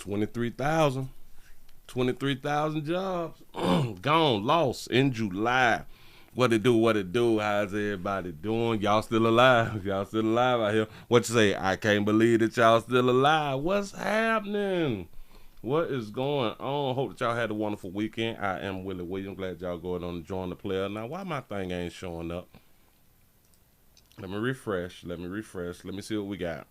23,000. 23,000 jobs gone, lost in July. What it do? How's everybody doing? Y'all still alive? Y'all still alive out here? What you say? I can't believe that y'all still alive. What's happening? What is going on? Hope that y'all had a wonderful weekend. I am Willie Williams. Glad y'all going on to join the player. Now, why my thing ain't showing up? Let me refresh. Let me see what we got.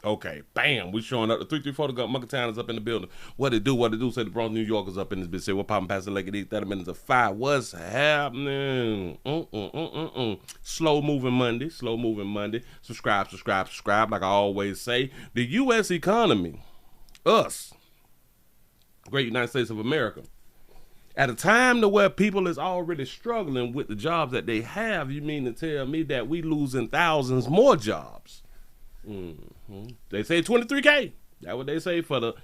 Okay, bam, we showing up. The 334 got Muckatown is up in the building. What it do? Say the Bronx, New York is up in this bitch. Say what poppin' past the lake of these 30 minutes of 5. What's happening? Slow moving Monday. Subscribe. Like I always say, the U.S. economy, us, great United States of America, at a time to where people is already struggling with the jobs that they have, you mean to tell me that we losing thousands more jobs? They say 23K. That's what they say for the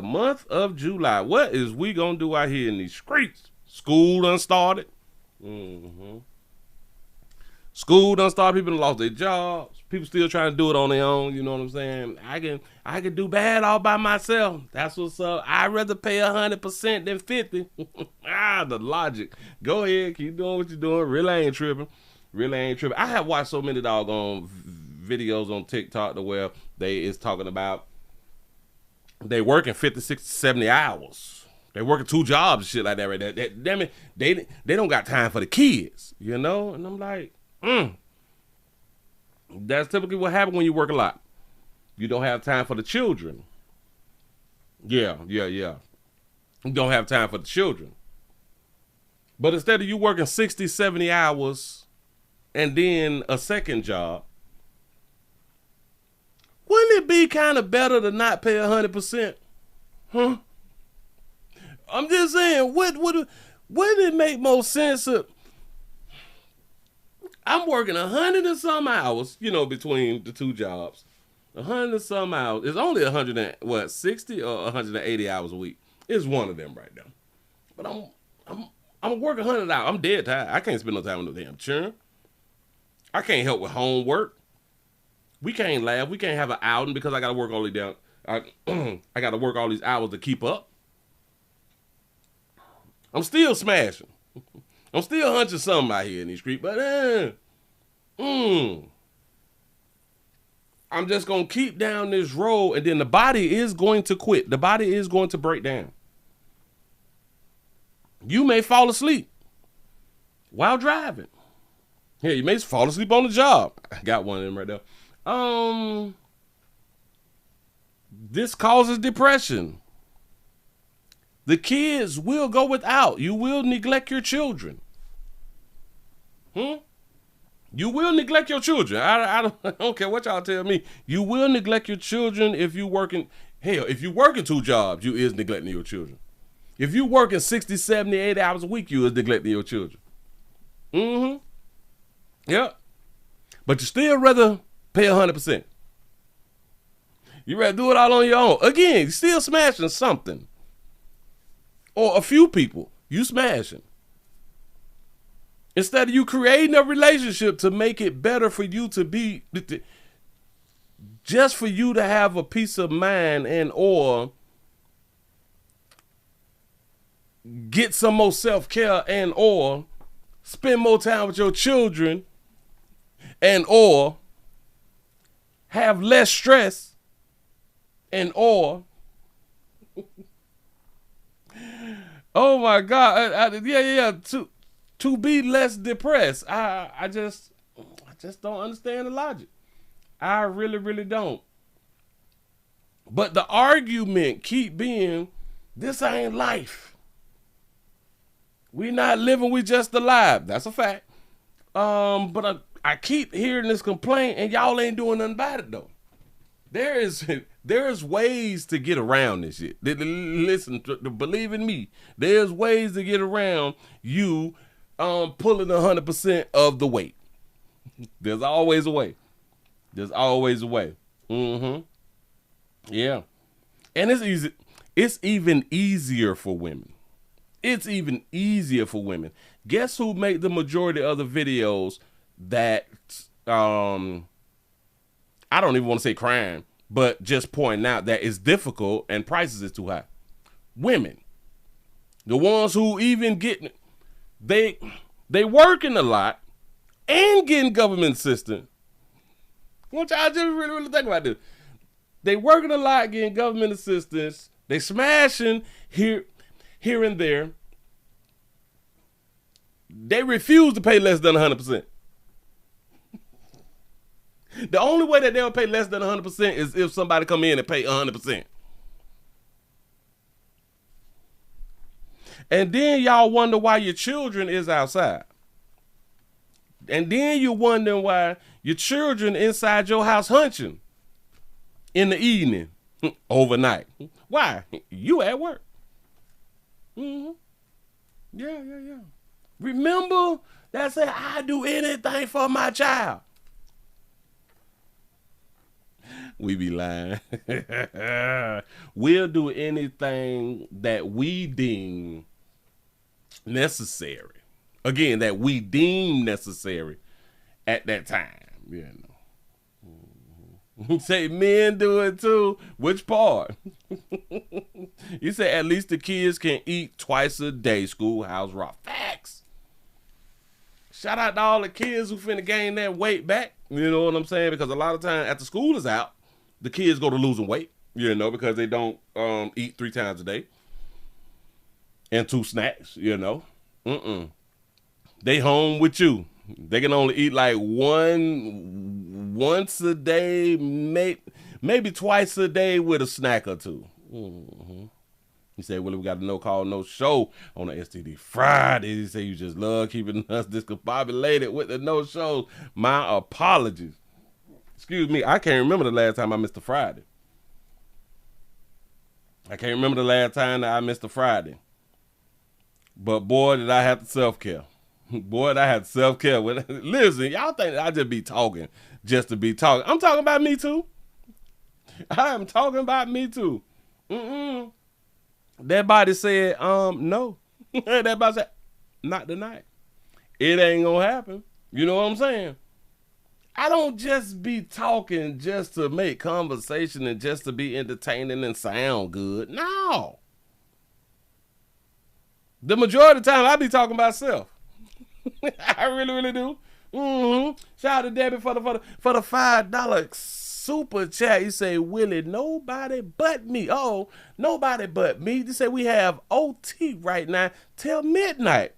month of July. What is we gonna do out here in these streets? School done started. School done started. People done lost their jobs. People still trying to do it on their own. You know what I'm saying? I can do bad all by myself. That's what's up. I'd rather pay 100% than 50. The logic. Go ahead, keep doing what you're doing. Really ain't tripping. I have watched so many doggone videos on TikTok to where they is talking about they working 50, 60, 70 hours. They working 2 jobs and shit like that right there. Damn it, they don't got time for the kids, you know? And I'm like, that's typically what happens when you work a lot. You don't have time for the children. Yeah. You don't have time for the children. But instead of you working 60, 70 hours and then a second job, wouldn't it be kind of better to not pay 100%? Huh? I'm just saying, wouldn't it make more sense? I'm working 100 and some hours, between the 2 jobs. 100 and some hours. It's only 60 or 180 hours a week. It's one of them right now. But I'm working 100 hours. I'm dead tired. I can't spend no time with no damn children. I can't help with homework. We can't laugh. We can't have an outing because I got to work all these down. I got to work all these hours to keep up. I'm still smashing. I'm still hunching something out here in these streets, but I'm just going to keep down this road, and then the body is going to quit. The body is going to break down. You may fall asleep while driving. Yeah, you may fall asleep on the job. I got one of them right there. This causes depression. The kids will go without. You will neglect your children. You will neglect your children. I don't care what y'all tell me. You will neglect your children if you working. Hell, if you working 2 jobs, you is neglecting your children. If you working 60, 70, 80 hours a week, you is neglecting your children. Yep. But you still rather pay 100%. You rather do it all on your own. Again, you still smashing something. Or a few people, you smashing. Instead of you creating a relationship to make it better for you to be, just for you to have a peace of mind and or get some more self-care and or spend more time with your children and or have less stress and or oh my God, to be less depressed. I just don't understand the logic. I really don't. But the argument keep being, this ain't life. We not living, we just alive. That's a fact. But I keep hearing this complaint, and y'all ain't doing nothing about it though. There's ways to get around this shit. Listen, believe in me. There's ways to get around you pulling 100% of the weight. There's always a way. Yeah. And it's easy. It's even easier for women. Guess who made the majority of the videos that I don't even want to say crime, but just pointing out that it's difficult and prices is too high. Women, the ones who even get, they working a lot and getting government assistance. I want y'all just really think about this. They working a lot, getting government assistance. They smashing here and there. They refuse to pay less than 100%. The only way that they'll pay less than 100% is if somebody come in and pay 100%. And then y'all wonder why your children is outside. And then you're wondering why your children inside your house hunching in the evening, overnight. Why? You at work. Mm-hmm. Yeah. Remember that said, I do anything for my child. We be lying. We'll do anything that we deem necessary. Again, that we deem necessary at that time. You know. Mm-hmm. Say men do it too. Which part? You say at least the kids can eat twice a day. Schoolhouse rock. Facts. Shout out to all the kids who finna gain that weight back. You know what I'm saying? Because a lot of times after school is out, the kids go to losing weight, you know, because they don't eat 3 times a day. And 2 snacks, you know. They home with you. They can only eat like once a day, maybe twice a day with a snack or 2. Mm-hmm. He said, Willie, we got a no call, no show on the STD Friday. He said, you just love keeping us discombobulated with the no shows. My apologies. Excuse me, I can't remember the last time I missed a Friday. I can't remember the last time that I missed a Friday. But boy, did I have to self-care. Boy, did I have to self-care. Listen, y'all think I just be talking just to be talking. I'm talking about me too. I am talking about me too. That body said, no. That body said, not tonight. It ain't gonna happen. You know what I'm saying? I don't just be talking just to make conversation and just to be entertaining and sound good. No. The majority of the time I be talking about self. I really do. Shout out to Debbie for the $5 super chat. You say, Willie, nobody but me. Oh, nobody but me. You say we have OT right now till midnight.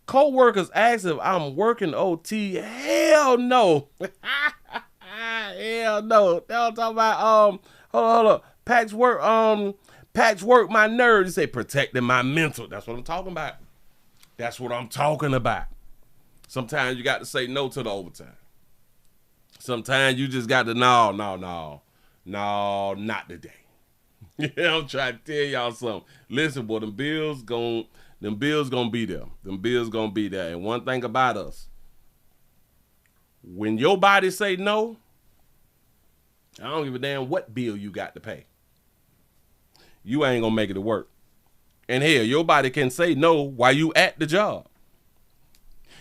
Co-workers ask if I'm working OT. Hell no. Hell no. They'll talk about hold up. Patchwork my nerves. You say protecting my mental. That's what I'm talking about. That's what I'm talking about. Sometimes you got to say no to the overtime. Sometimes you just got to no, not today. I'm trying to tell y'all something. Listen, boy, them bills gonna be there. Them bills gonna be there. And one thing about us, when your body say no, I don't give a damn what bill you got to pay. You ain't gonna make it to work. And hell, your body can say no while you at the job.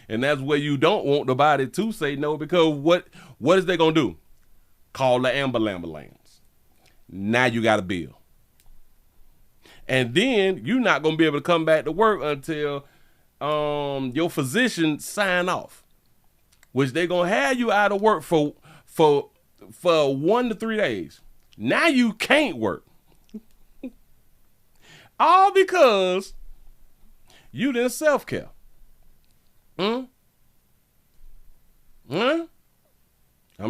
And that's where you don't want the body to say no, because what is they gonna do? Call the ambulance. Now you got a bill. And then you're not gonna be able to come back to work until your physician sign off, which they're gonna have you out of work for 1 to 3 days. Now you can't work. All because you didn't self-care. I'm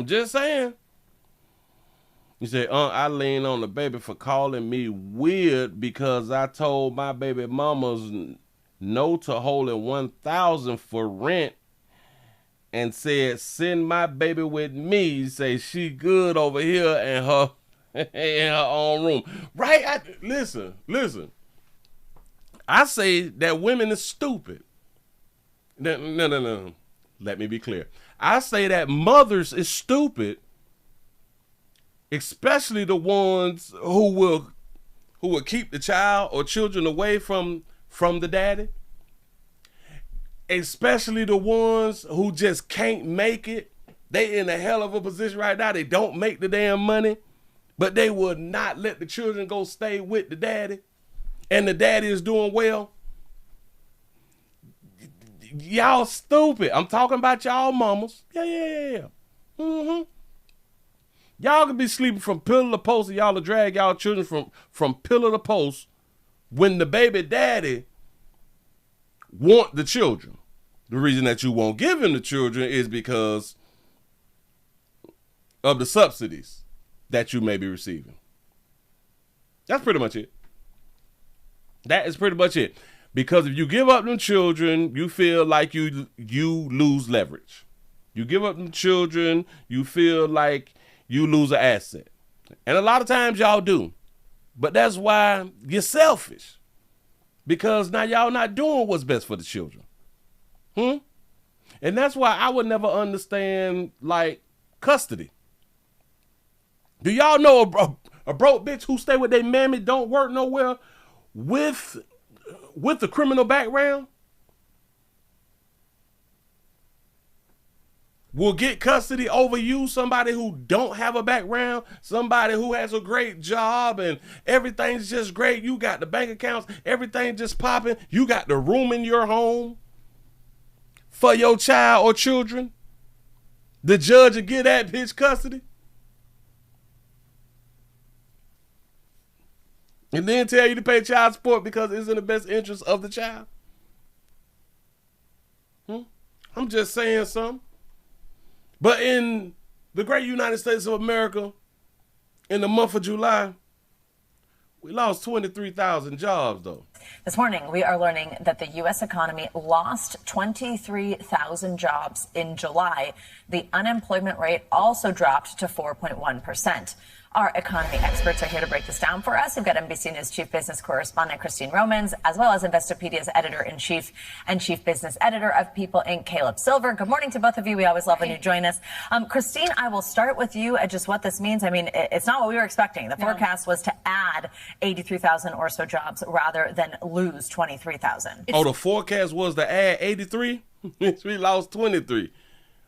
just saying. You say, I lean on the baby for calling me weird because I told my baby mamas no to holding $1,000 for rent and said, send my baby with me. You say she good over here in her own room. Right? Listen. I say that women is stupid. No. Let me be clear. I say that mothers is stupid, especially the ones who will keep the child or children away from the daddy. Especially the ones who just can't make it. They in a hell of a position right now. They don't make the damn money, but they would not let the children go stay with the daddy, and the daddy is doing well. Y'all stupid. I'm talking about y'all mamas. Yeah. Y'all could be sleeping from pillar to post, and y'all to drag y'all children from pillar to post when the baby daddy want the children. The reason that you won't give him the children is because of the subsidies that you may be receiving. That's pretty much it. That is pretty much it. Because if you give up them children, you feel like you lose leverage. You give up them children, you feel like you lose an asset. And a lot of times y'all do. But that's why you're selfish. Because now y'all not doing what's best for the children. And that's why I would never understand, like, custody. Do y'all know a broke bitch who stay with their mammy, don't work nowhere, with a criminal background, will get custody over you, somebody who don't have a background, somebody who has a great job and everything's just great. You got the bank accounts, everything just popping. You got the room in your home for your child or children. The judge will get that bitch custody. And then tell you to pay child support because it's in the best interest of the child. I'm just saying something. But in the great United States of America, in the month of July, we lost 23,000 jobs, though. This morning, we are learning that the U.S. economy lost 23,000 jobs in July. The unemployment rate also dropped to 4.1%. Our economy experts are here to break this down for us. We've got NBC News Chief Business Correspondent Christine Romans, as well as Investopedia's Editor-in-Chief and Chief Business Editor of People Inc., Caleb Silver. Good morning to both of you. We always love when you join us. Christine, I will start with you at just what this means. I mean, it's not what we were expecting. The forecast was to add 83,000 or so jobs rather than lose 23,000. Oh, the forecast was to add 83? We lost 23.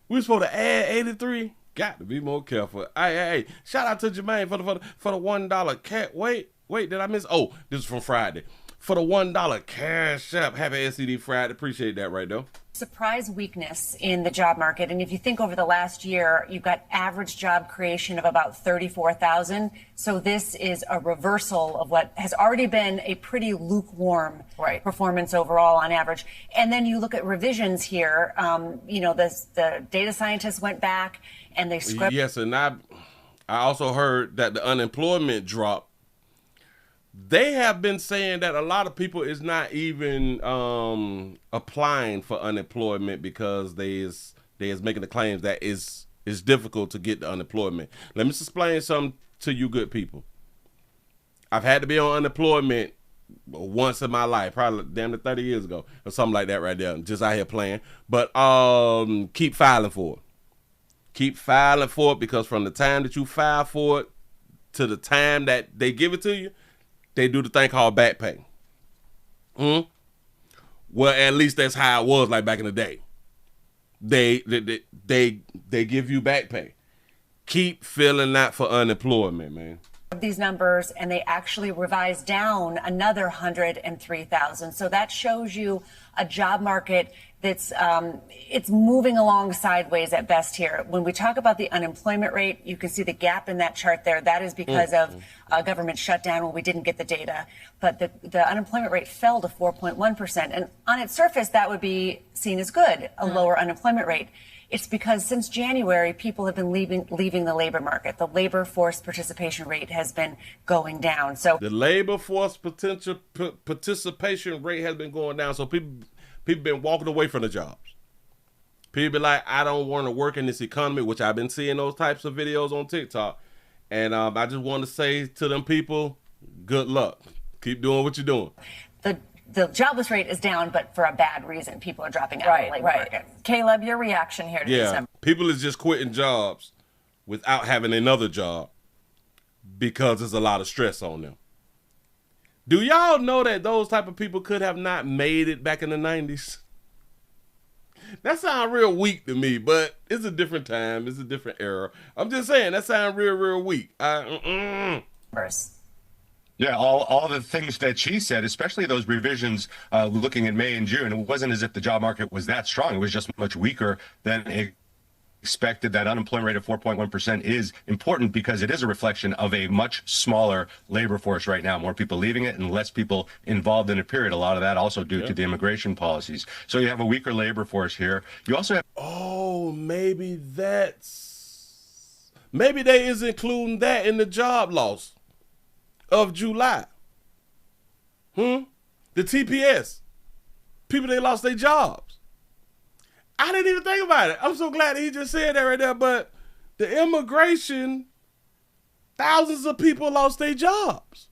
We were supposed to add 83? Got to be more careful. Hey, shout out to Jermaine for the $1 cat. Wait, did I miss? Oh, this is from Friday. For the $1 cash app. Happy SCD Friday. Appreciate that right there. Surprise weakness in the job market. And if you think over the last year, you've got average job creation of about 34,000. So this is a reversal of what has already been a pretty lukewarm performance overall on average. And then you look at revisions here. The data scientists went back and they scrubbed. Yes, and I also heard that the unemployment dropped. They have been saying that a lot of people is not even applying for unemployment because they is making the claims that it's difficult to get the unemployment. Let me explain something to you good people. I've had to be on unemployment once in my life, probably damn near 30 years ago or something like that right there, just out here playing. But keep filing for it. Keep filing for it because from the time that you file for it to the time that they give it to you, they do the thing called back pay. Well, at least that's how it was like back in the day. They give you back pay. Keep filling that for unemployment, man. These numbers, and they actually revised down another 103,000. So that shows you a job market that's it's moving along sideways at best here. When we talk about the unemployment rate, you can see the gap in that chart there. That is because of a government shutdown when we didn't get the data. But the unemployment rate fell to 4.1%. And on its surface, that would be seen as good, a lower unemployment rate. It's because since January, people have been leaving the labor market. The labor force participation rate has been going down. So the labor force participation rate has been going down. So people been walking away from the jobs. People be like, I don't want to work in this economy, which I've been seeing those types of videos on TikTok. And I just want to say to them people, good luck. Keep doing what you're doing. The jobless rate is down, but for a bad reason. People are dropping out of the labor market. Caleb, your reaction here to this number? People is just quitting jobs without having another job because there's a lot of stress on them. Do y'all know that those type of people could have not made it back in the 90s? That sounds real weak to me, but it's a different time. It's a different era. I'm just saying, that sounds real, real weak. Yeah, all the things that she said, especially those revisions looking at May and June, it wasn't as if the job market was that strong. It was just much weaker than expected. That unemployment rate of 4.1% is important because it is a reflection of a much smaller labor force right now. More people leaving it and less people involved in a period. A lot of that also due to the immigration policies. So you have a weaker labor force here. You also have... Oh, maybe they is including that in the job loss of July. The TPS. People, they lost their jobs. I didn't even think about it. I'm so glad that he just said that right there. But the immigration, thousands of people lost their jobs.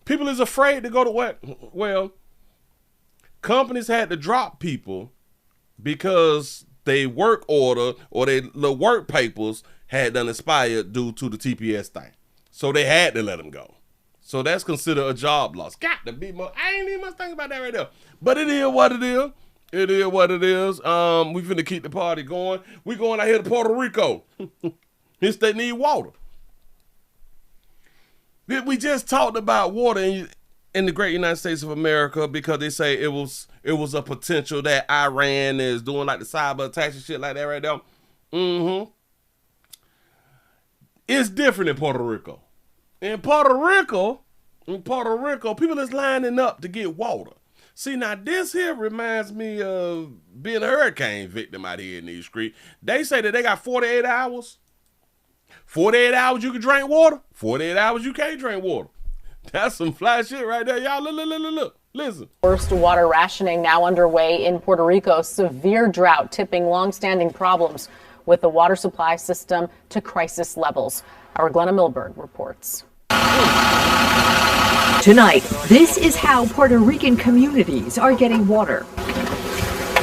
People is afraid to go to work. Well, companies had to drop people because they work order or the work papers had done expired due to the TPS thing. So they had to let them go. So that's considered a job loss. Got to be more. I ain't even much think about that right there. But it is what it is. It is what it is. We finna keep the party going. We going out here to Puerto Rico. Hence they need water. We just talked about water in the great United States of America because they say it was a potential that Iran is doing like the cyber attacks and shit like that right there. It's different in Puerto Rico. In Puerto Rico, people is lining up to get water. See, now this here reminds me of being a hurricane victim out here in these streets. They say that they got 48 hours. 48 hours you can drink water. 48 hours you can't drink water. That's some fly shit right there. Y'all, look. Listen. Worst water rationing now underway in Puerto Rico. Severe drought tipping longstanding problems with the water supply system to crisis levels. Our Glenna Milberg reports. Tonight, this is how Puerto Rican communities are getting water.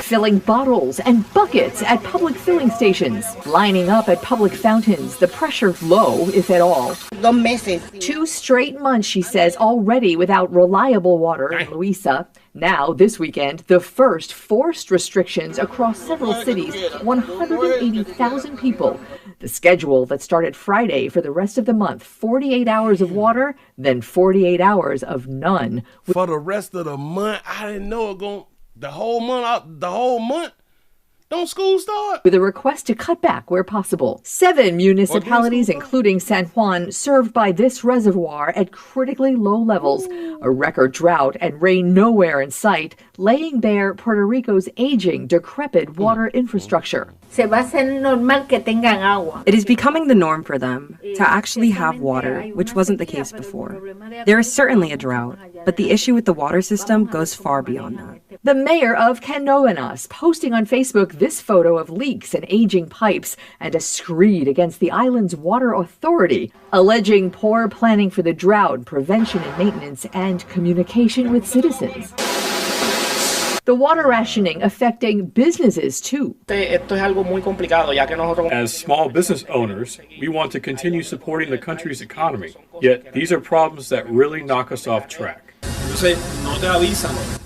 Filling bottles and buckets at public filling stations, lining up at public fountains, the pressure low, if at all. 2 straight months, she says, already without reliable water in Luisa. Now, this weekend, the first forced restrictions across several cities, 180,000 people. The schedule that started Friday for the rest of the month, 48 hours of water, then 48 hours of none. For the rest of the month, I didn't know it going the whole month. Don't school start? With a request to cut back where possible. 7 municipalities, including San Juan, served by this reservoir at critically low levels. A record drought and rain nowhere in sight, laying bare Puerto Rico's aging, decrepit water infrastructure. It is becoming the norm for them to actually have water, which wasn't the case before. There is certainly a drought, but the issue with the water system goes far beyond that. The mayor of Canoanas posting on Facebook this photo of leaks and aging pipes and a screed against the island's water authority, alleging poor planning for the drought, prevention and maintenance, and communication with citizens. The water rationing affecting businesses too. As small business owners, we want to continue supporting the country's economy, yet these are problems that really knock us off track. They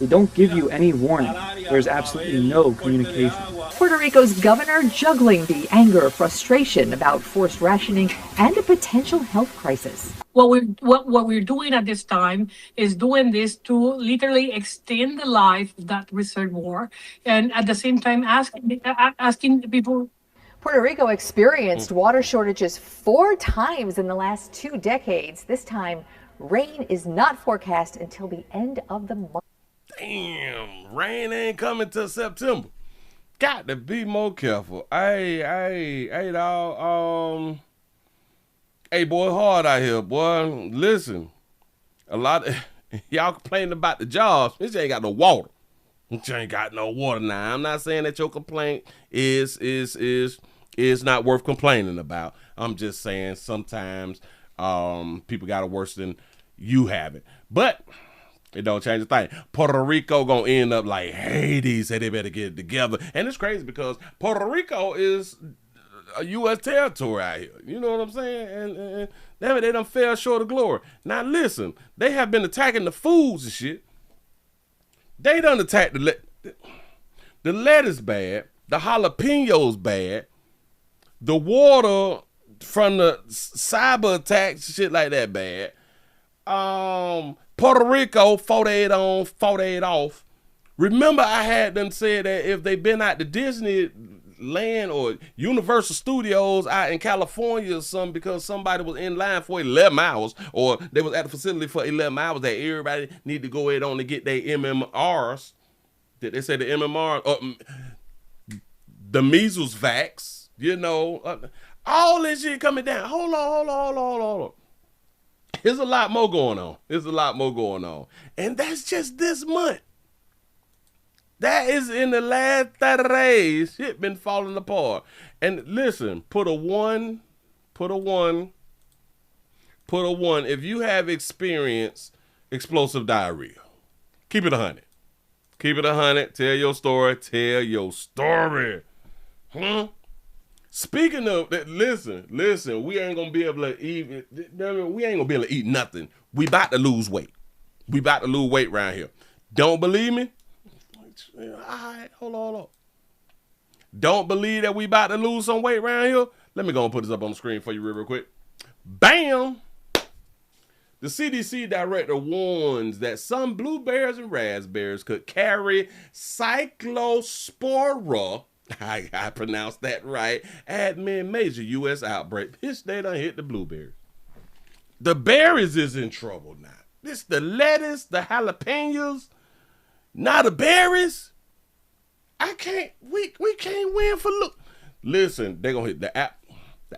don't give you any warning. There's absolutely no communication. Puerto Rico's governor juggling the anger, frustration about forced rationing and a potential health crisis. What we're doing at this time is doing this to literally extend the life of that reservoir, and at the same time asking people. Puerto Rico experienced water shortages 4 times in the last 2 decades. This time, rain is not forecast until the end of the month. Damn, rain ain't coming till September. Got to be more careful. Hey, dog. Hey, boy, hard out here, boy. Listen, a lot of y'all complaining about the jobs. This ain't got no water. This ain't got no water now. I'm not saying that your complaint is not worth complaining about. I'm just saying sometimes people got it worse than you have it. But it don't change a thing. Puerto Rico gonna end up like Haiti, say they better get it together. And it's crazy because Puerto Rico is a U.S. territory out here. You know what I'm saying? And damn it, they done fell short of glory. Now listen, they have been attacking the foods and shit. They done attacked The lettuce bad. The jalapenos bad. The water from the cyber attacks, shit like that bad. Puerto Rico, 48 on, 48 off. Remember, I had them say that if they been out to Disneyland or Universal Studios out in California or something because somebody was in line for 11 hours or they was at the facility for 11 hours, that everybody need to go ahead on to get their MMRs. Did they say the MMR? The measles vax, you know. All this shit coming down. Hold on. There's a lot more going on. And that's just this month. That is in the last 30 days. Shit been falling apart. And listen, put a one. If you have experienced explosive diarrhea. Keep it 100. Tell your story. Speaking of that, listen, we ain't gonna be able to eat nothing. We about to lose weight. Around here. Don't believe me? All right, hold on. Don't believe that we about to lose some weight around here? Let me go and put this up on the screen for you real quick. Bam! The CDC director warns that some blueberries and raspberries could carry cyclospora. I pronounced that right. Admin major U.S. outbreak. Bitch, they done hit the blueberries. The berries is in trouble now. This the lettuce, the jalapenos, now the berries. We can't win for look. Listen, they gonna hit the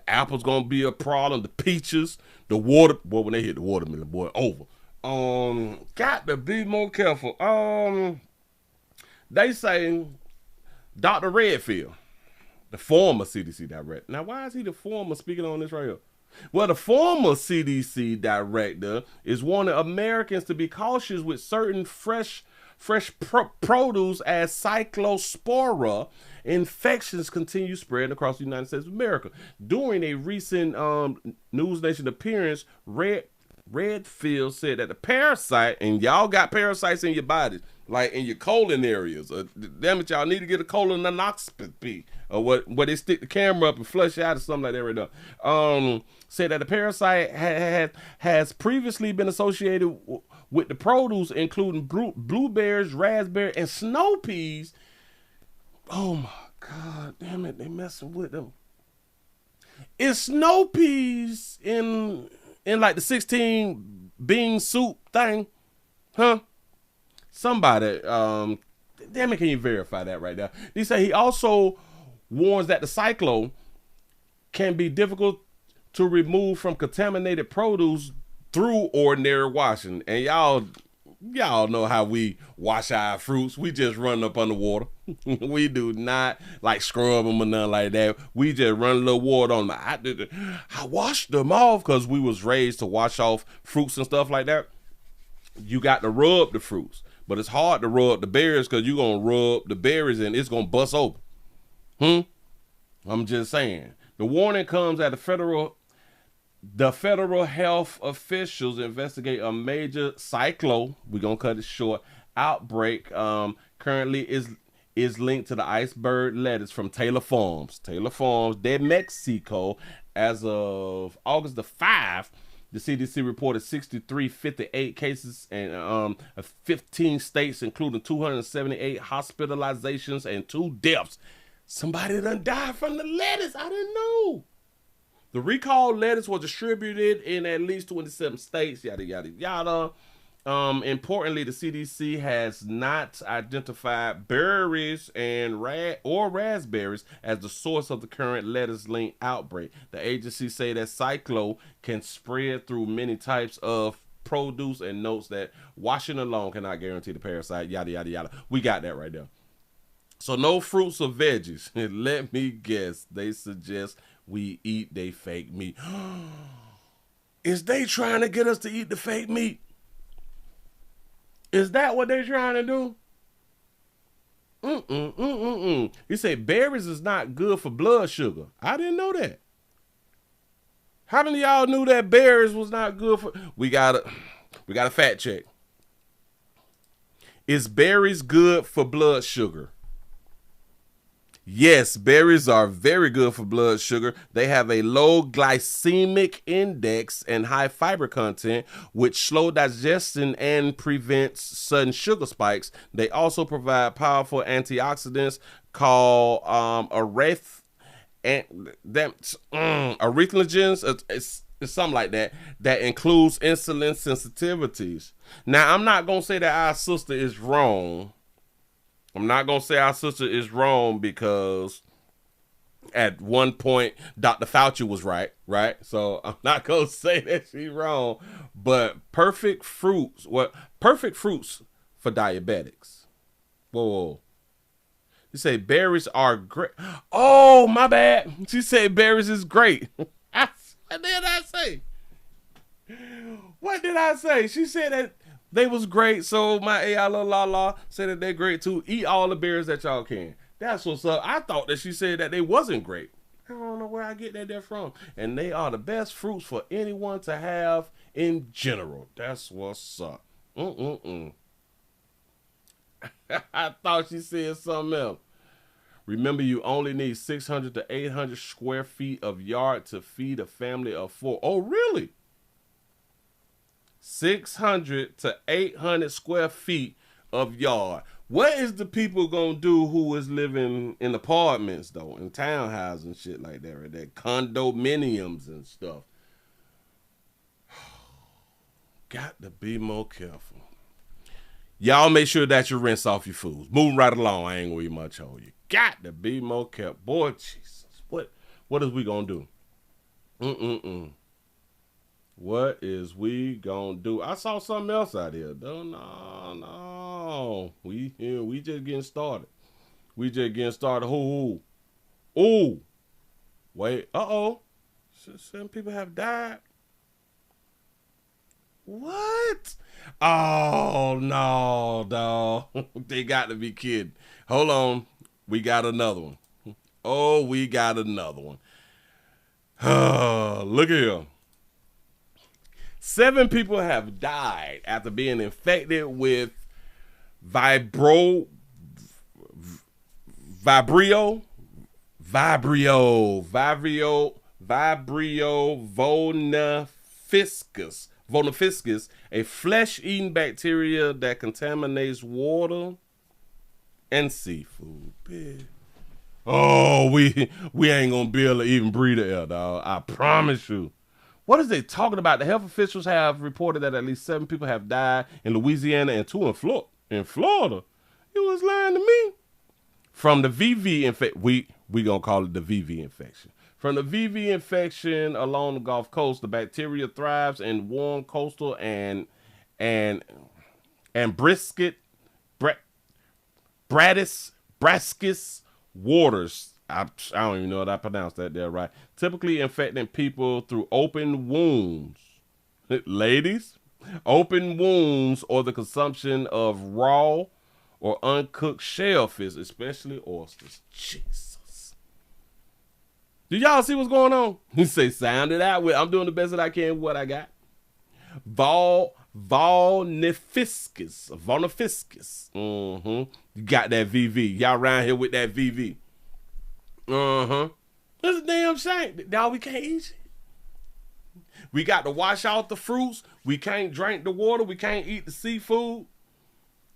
apple's gonna be a problem. The peaches, the water. Boy, when they hit the watermelon, boy, over. Got to be more careful. They say Dr. Redfield, the former CDC director. Now, why is he the former speaking on this right here? Well, the former CDC director is warning Americans to be cautious with certain fresh produce as cyclospora infections continue spreading across the United States of America. During a recent News Nation appearance, Redfield said that the parasite, and y'all got parasites in your bodies, like in your colon areas. Damn it, y'all need to get a colonoscopy or what they stick the camera up and flush out or something like that right now. Said that the parasite has previously been associated with the produce, including blueberries, raspberry, and snow peas. Oh my God, damn it, they messing with them. Is snow peas in like the 16 bean soup thing? Huh? Somebody, damn it, can you verify that right now? He said he also warns that the cyclone can be difficult to remove from contaminated produce through ordinary washing. And y'all know how we wash our fruits. We just run up under water. We do not like scrub them or nothing like that. We just run a little water on them. I washed them off because we was raised to wash off fruits and stuff like that. You got to rub the fruits. But it's hard to rub the berries because you're going to rub the berries and it's going to bust open. I'm just saying. The warning comes at the federal health officials investigate a major cyclone, we're going to cut it short, outbreak currently is linked to the iceberg lettuce from Taylor Farms, de Mexico. As of August the 5th, the CDC reported 58 cases in 15 states, including 278 hospitalizations and 2 deaths. Somebody done died from the lettuce. I didn't know. The recalled lettuce was distributed in at least 27 states, yada, yada, yada. Importantly, the CDC has not identified berries and raspberries as the source of the current lettuce-linked outbreak. The agency say that cyclone can spread through many types of produce and notes that washing alone cannot guarantee the parasite, yada, yada, yada. We got that right there. So no fruits or veggies. Let me guess, they suggest we eat they fake meat. Is they trying to get us to eat the fake meat? Is that what they're trying to do? He said berries is not good for blood sugar. I didn't know that. How many of y'all knew that berries was not good for? We got a fact check. Is berries good for blood sugar? Yes, berries are very good for blood sugar. They have a low glycemic index and high fiber content, which slow digestion and prevents sudden sugar spikes. They also provide powerful antioxidants called erythrogens. It's something like that. That includes insulin sensitivities. Now, I'm not gonna say that our sister is wrong. I'm not going to say our sister is wrong because at one point Dr. Fauci was right? So I'm not going to say that she's wrong. But perfect fruits for diabetics. Whoa. You say berries are great. Oh, my bad. She said berries is great. What did I say? What did I say? She said that they was great, so my AI la said that they're great too. Eat all the berries that y'all can. That's what's up. I thought that she said that they wasn't great. I don't know where I get that there from. And they are the best fruits for anyone to have in general. That's what's up. I thought she said something else. Remember, you only need 600 to 800 square feet of yard to feed a family of 4. Oh, really? 600 to 800 square feet of yard. What is the people gonna do who is living in apartments though, in townhouses and shit like that, right? That condominiums and stuff. Got to be more careful. Y'all make sure that you rinse off your foods. Moving right along, I ain't gonna eat much on you. Got to be more careful. Boy, Jesus. What is we gonna do? What is we gonna do? I saw something else out here. No. We just getting started. We just getting started. Ooh. Wait. Some people have died. What? Oh no, dog. They got to be kidding. Hold on. We got another one. Oh, we got another one. Look here. 7 people have died after being infected with Vibrio vonophyscus, a flesh-eating bacteria that contaminates water and seafood. Oh, we ain't gonna be able to even breathe the air, dog. I promise you. What is they talking about? The health officials have reported that at least 7 people have died in Louisiana and 2 in Florida. You was lying to me. From the VV infection, we gonna call it the VV infection. From the VV infection along the Gulf Coast, the bacteria thrives in warm coastal and brascus waters. I don't even know if I pronounced that there right. Typically infecting people through open wounds. Ladies, open wounds or the consumption of raw or uncooked shellfish, especially oysters. Jesus. Do y'all see what's going on? You say, sound it out. I'm doing the best that I can with what I got. Vonophyscus. You got that VV. Y'all around here with that VV. That's a damn shame. Now we can't eat it. We got to wash out the fruits. We can't drink the water. We can't eat the seafood.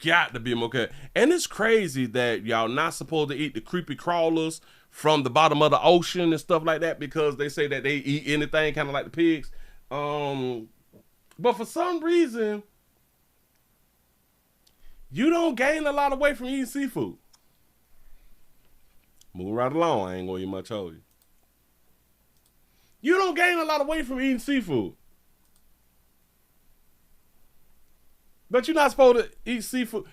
Got to be okay. And it's crazy that y'all not supposed to eat the creepy crawlers from the bottom of the ocean and stuff like that because they say that they eat anything kind of like the pigs. But for some reason, you don't gain a lot of weight from eating seafood. Moving right along, I ain't gonna eat much of you. You don't gain a lot of weight from eating seafood. But you're not supposed to eat seafood.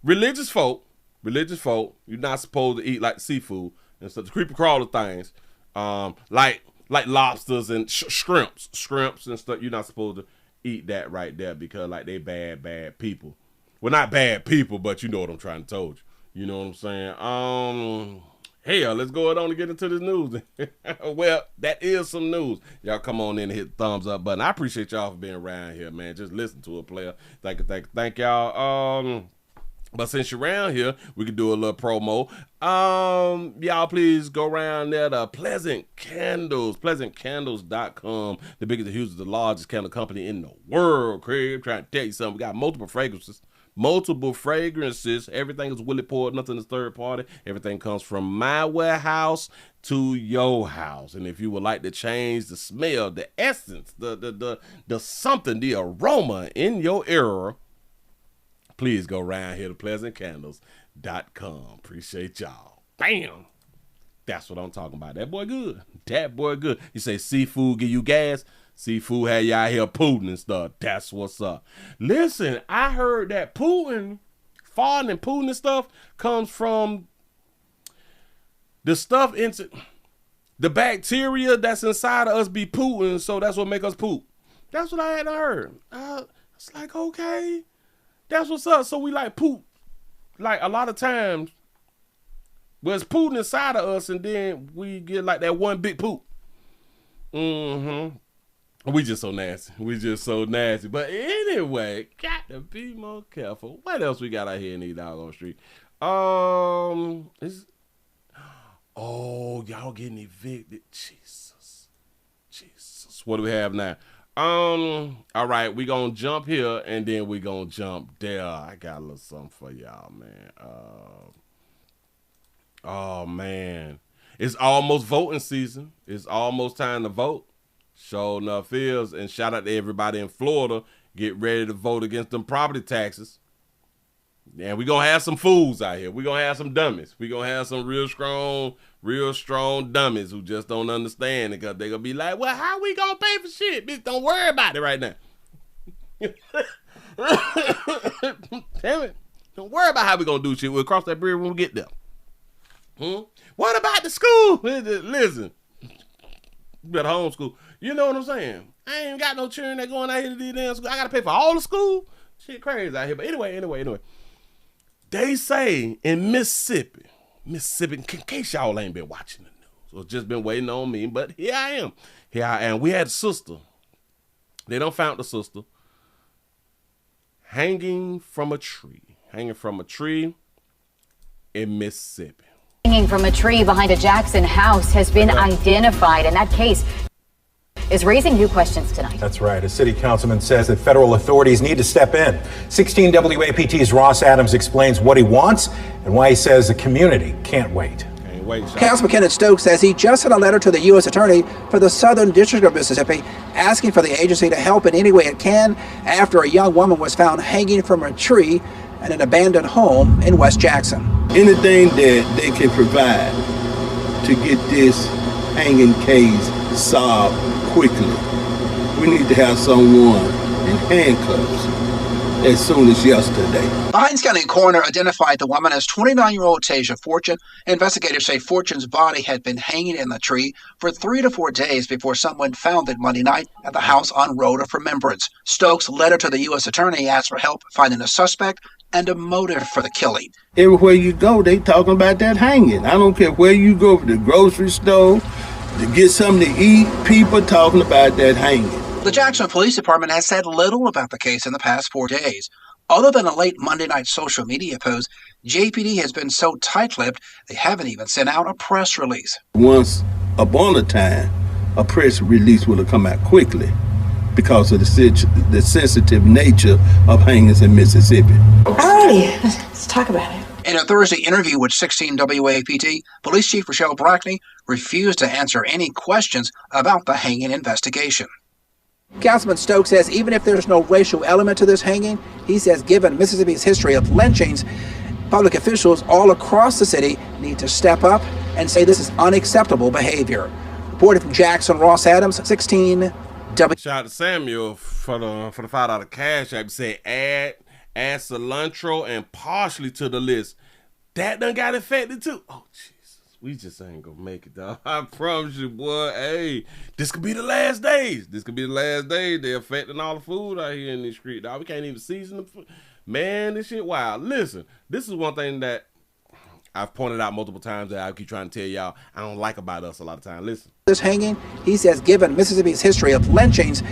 Religious folk, you're not supposed to eat like seafood and such creepy crawler things. Like lobsters and shrimps and stuff. You're not supposed to eat that right there because like they bad people. Well, not bad people, but you know what I'm trying to tell you. You know what I'm saying? Hell, let's go on and get into this news. Well, that is some news. Y'all come on in and hit the thumbs up button. I appreciate y'all for being around here, man. Just listen to it, player. Thank y'all. But since you're around here, we can do a little promo. Y'all please go around there to Pleasant Candles, pleasantcandles.com. The biggest and hugest, the largest candle company in the world, Craig. I'm trying to tell you something. We got multiple fragrances. Everything is Willie poured, nothing is third party. Everything comes from my warehouse to your house. And if you would like to change the smell, the essence, the something, the aroma in your era, please go around here to pleasantcandles.com. Appreciate y'all. Bam. That's what I'm talking about. That boy good. That boy good. You say seafood give you gas. Seafood had y'all here Putin and stuff. That's what's up. Listen, I heard that Putin, farting and Putin and stuff comes from the stuff into the bacteria that's inside of us be Putin, so that's what make us poop. That's what I had heard. It's like, okay. That's what's up. So we like poop. Like a lot of times, well, it's poop inside of us, and then we get like that one big poop. We just so nasty. But anyway, got to be more careful. What else we got out here in these doggone street? Y'all getting evicted. Jesus. What do we have now? All right, we gonna jump here and then we gonna jump there. I got a little something for y'all, man. Oh man, it's almost voting season. It's almost time to vote. Sure enough is, and shout out to everybody in Florida. Get ready to vote against them property taxes. And we gonna have some fools out here. We gonna have some dummies. We gonna have some real strong dummies who just don't understand it, because they gonna be like, well, how we gonna pay for shit? Bitch, don't worry about it right now. Damn it. Don't worry about how we gonna do shit. We'll cross that bridge when we get there. What about the school? Listen, you better homeschool. You know what I'm saying? I ain't got no children that going out here to these damn school. I gotta pay for all the school. Shit crazy out here. But anyway. They say in Mississippi, in case y'all ain't been watching the news or just been waiting on me, but here I am. We had a sister. They done found the sister hanging from a tree in Mississippi. Hanging from a tree behind a Jackson house has been identified, and that case is raising new questions tonight. That's right. A city councilman says that federal authorities need to step in. 16 WAPT's Ross Adams explains what he wants and why he says the community can't wait. Councilman Kenneth Stokes says he just sent a letter to the U.S. Attorney for the Southern District of Mississippi asking for the agency to help in any way it can after a young woman was found hanging from a tree in an abandoned home in West Jackson. Anything that they can provide to get this hanging case solved quickly. We need to have someone in handcuffs as soon as yesterday. The Hinds County coroner identified the woman as 29-year-old Tasia Fortune. Investigators say Fortune's body had been hanging in the tree for 3 to 4 days before someone found it Monday night at the house on Road of Remembrance. Stokes' letter to the U.S. Attorney asked for help finding a suspect and a motive for the killing. Everywhere you go, they talking about that hanging. I don't care where you go, to the grocery store, to get something to eat, people talking about that hanging. The Jackson Police Department has said little about the case in the past 4 days. Other than a late Monday night social media post, JPD has been so tight-lipped they haven't even sent out a press release. Once upon a time, a press release will have come out quickly because of the sensitive nature of hangings in Mississippi. Alrighty, let's talk about it. In a Thursday interview with 16 WAPT, Police Chief Rochelle Brackney refused to answer any questions about the hanging investigation. Councilman Stokes says even if there's no racial element to this hanging, he says given Mississippi's history of lynchings, public officials all across the city need to step up and say this is unacceptable behavior. Reported from Jackson, Ross Adams, 16 W. Shout out to Samuel for the $5 cash app. Say add cilantro and parsley to the list. That done got affected too. Oh Jesus, we just ain't gonna make it, dog. I promise you, boy. Hey, this could be the last days. They're affecting all the food out here in the street, dog. We can't even season the food. Man, this shit wild. Listen, this is one thing that I've pointed out multiple times that I keep trying to tell y'all I don't like about us a lot of time. Listen. This hanging, he says given Mississippi's history of lynchings,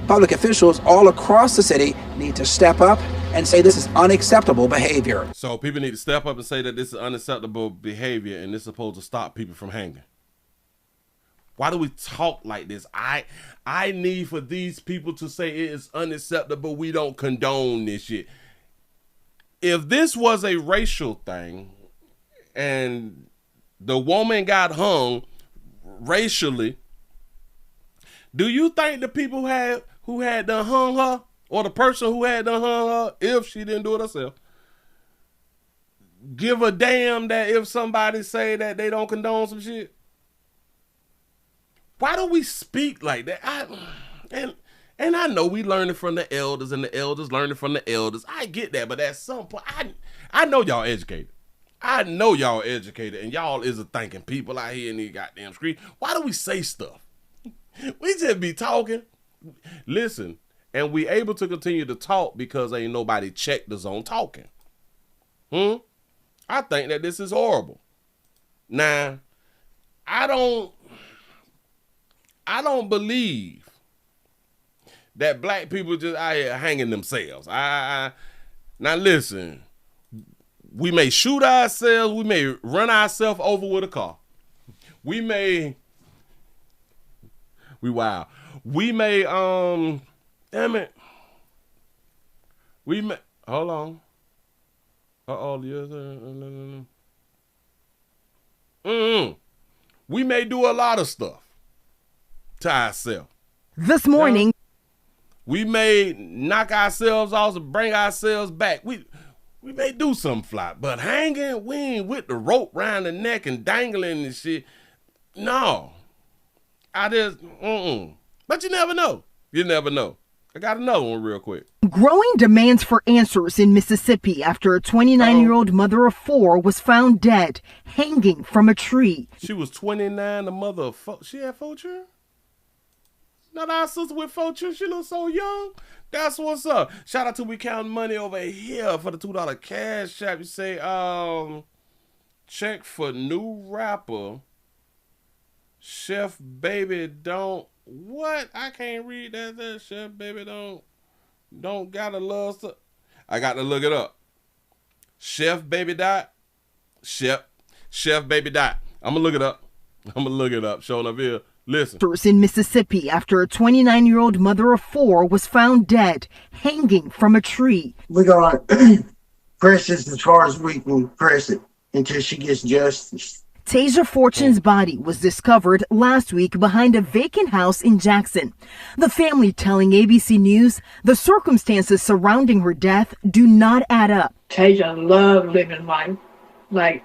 public officials all across the city need to step up and say this is unacceptable behavior. So people need to step up and say that this is unacceptable behavior and this is supposed to stop people from hanging. Why do we talk like this? I need for these people to say it is unacceptable. We don't condone this shit. If this was a racial thing and the woman got hung racially, do you think the people who had done hung her, or the person who had done hung her, if she didn't do it herself, give a damn that if somebody say that they don't condone some shit? Why do we speak like that? And I know we learned it from the elders, and the elders learned it from the elders. I get that, but at some point, I know y'all educated. I know y'all educated, and y'all is a thinking people out here in these goddamn streets. Why do we say stuff? We just be talking. Listen, and we able to continue to talk because ain't nobody checked us on talking. I think that this is horrible. Now, I don't believe that black people just out here hanging themselves. Now listen, we may shoot ourselves, we may run ourselves over with a car. We may, damn it. We may, hold on. We may do a lot of stuff to ourselves. This morning, we may knock ourselves off and bring ourselves back. We may do something fly, but hanging, we ain't with the rope around the neck and dangling and shit. No. But you never know. You never know. I got another one real quick. Growing demands for answers in Mississippi after a 29-year-old mother of 4 was found dead, hanging from a tree. She was 29, the mother of 4. She had 4 children? Not our sister with 4 children. She looks so young. That's what's up. Shout out to We Counting Money over here for the $2 cash app. You say, check for new rapper. Chef Baby don't. What? I can't read that. Chef Baby don't gotta love stuff. I got to look it up. Chef Baby dot. Chef Baby dot. I'm gonna look it up. Showing up here. Listen. In Mississippi after a 29-year-old mother of 4 was found dead, hanging from a tree. We're gonna press this as far as we can press it until she gets justice. Tasia Fortune's body was discovered last week behind a vacant house in Jackson. The family telling ABC News the circumstances surrounding her death do not add up. Tasia loved living life. Like,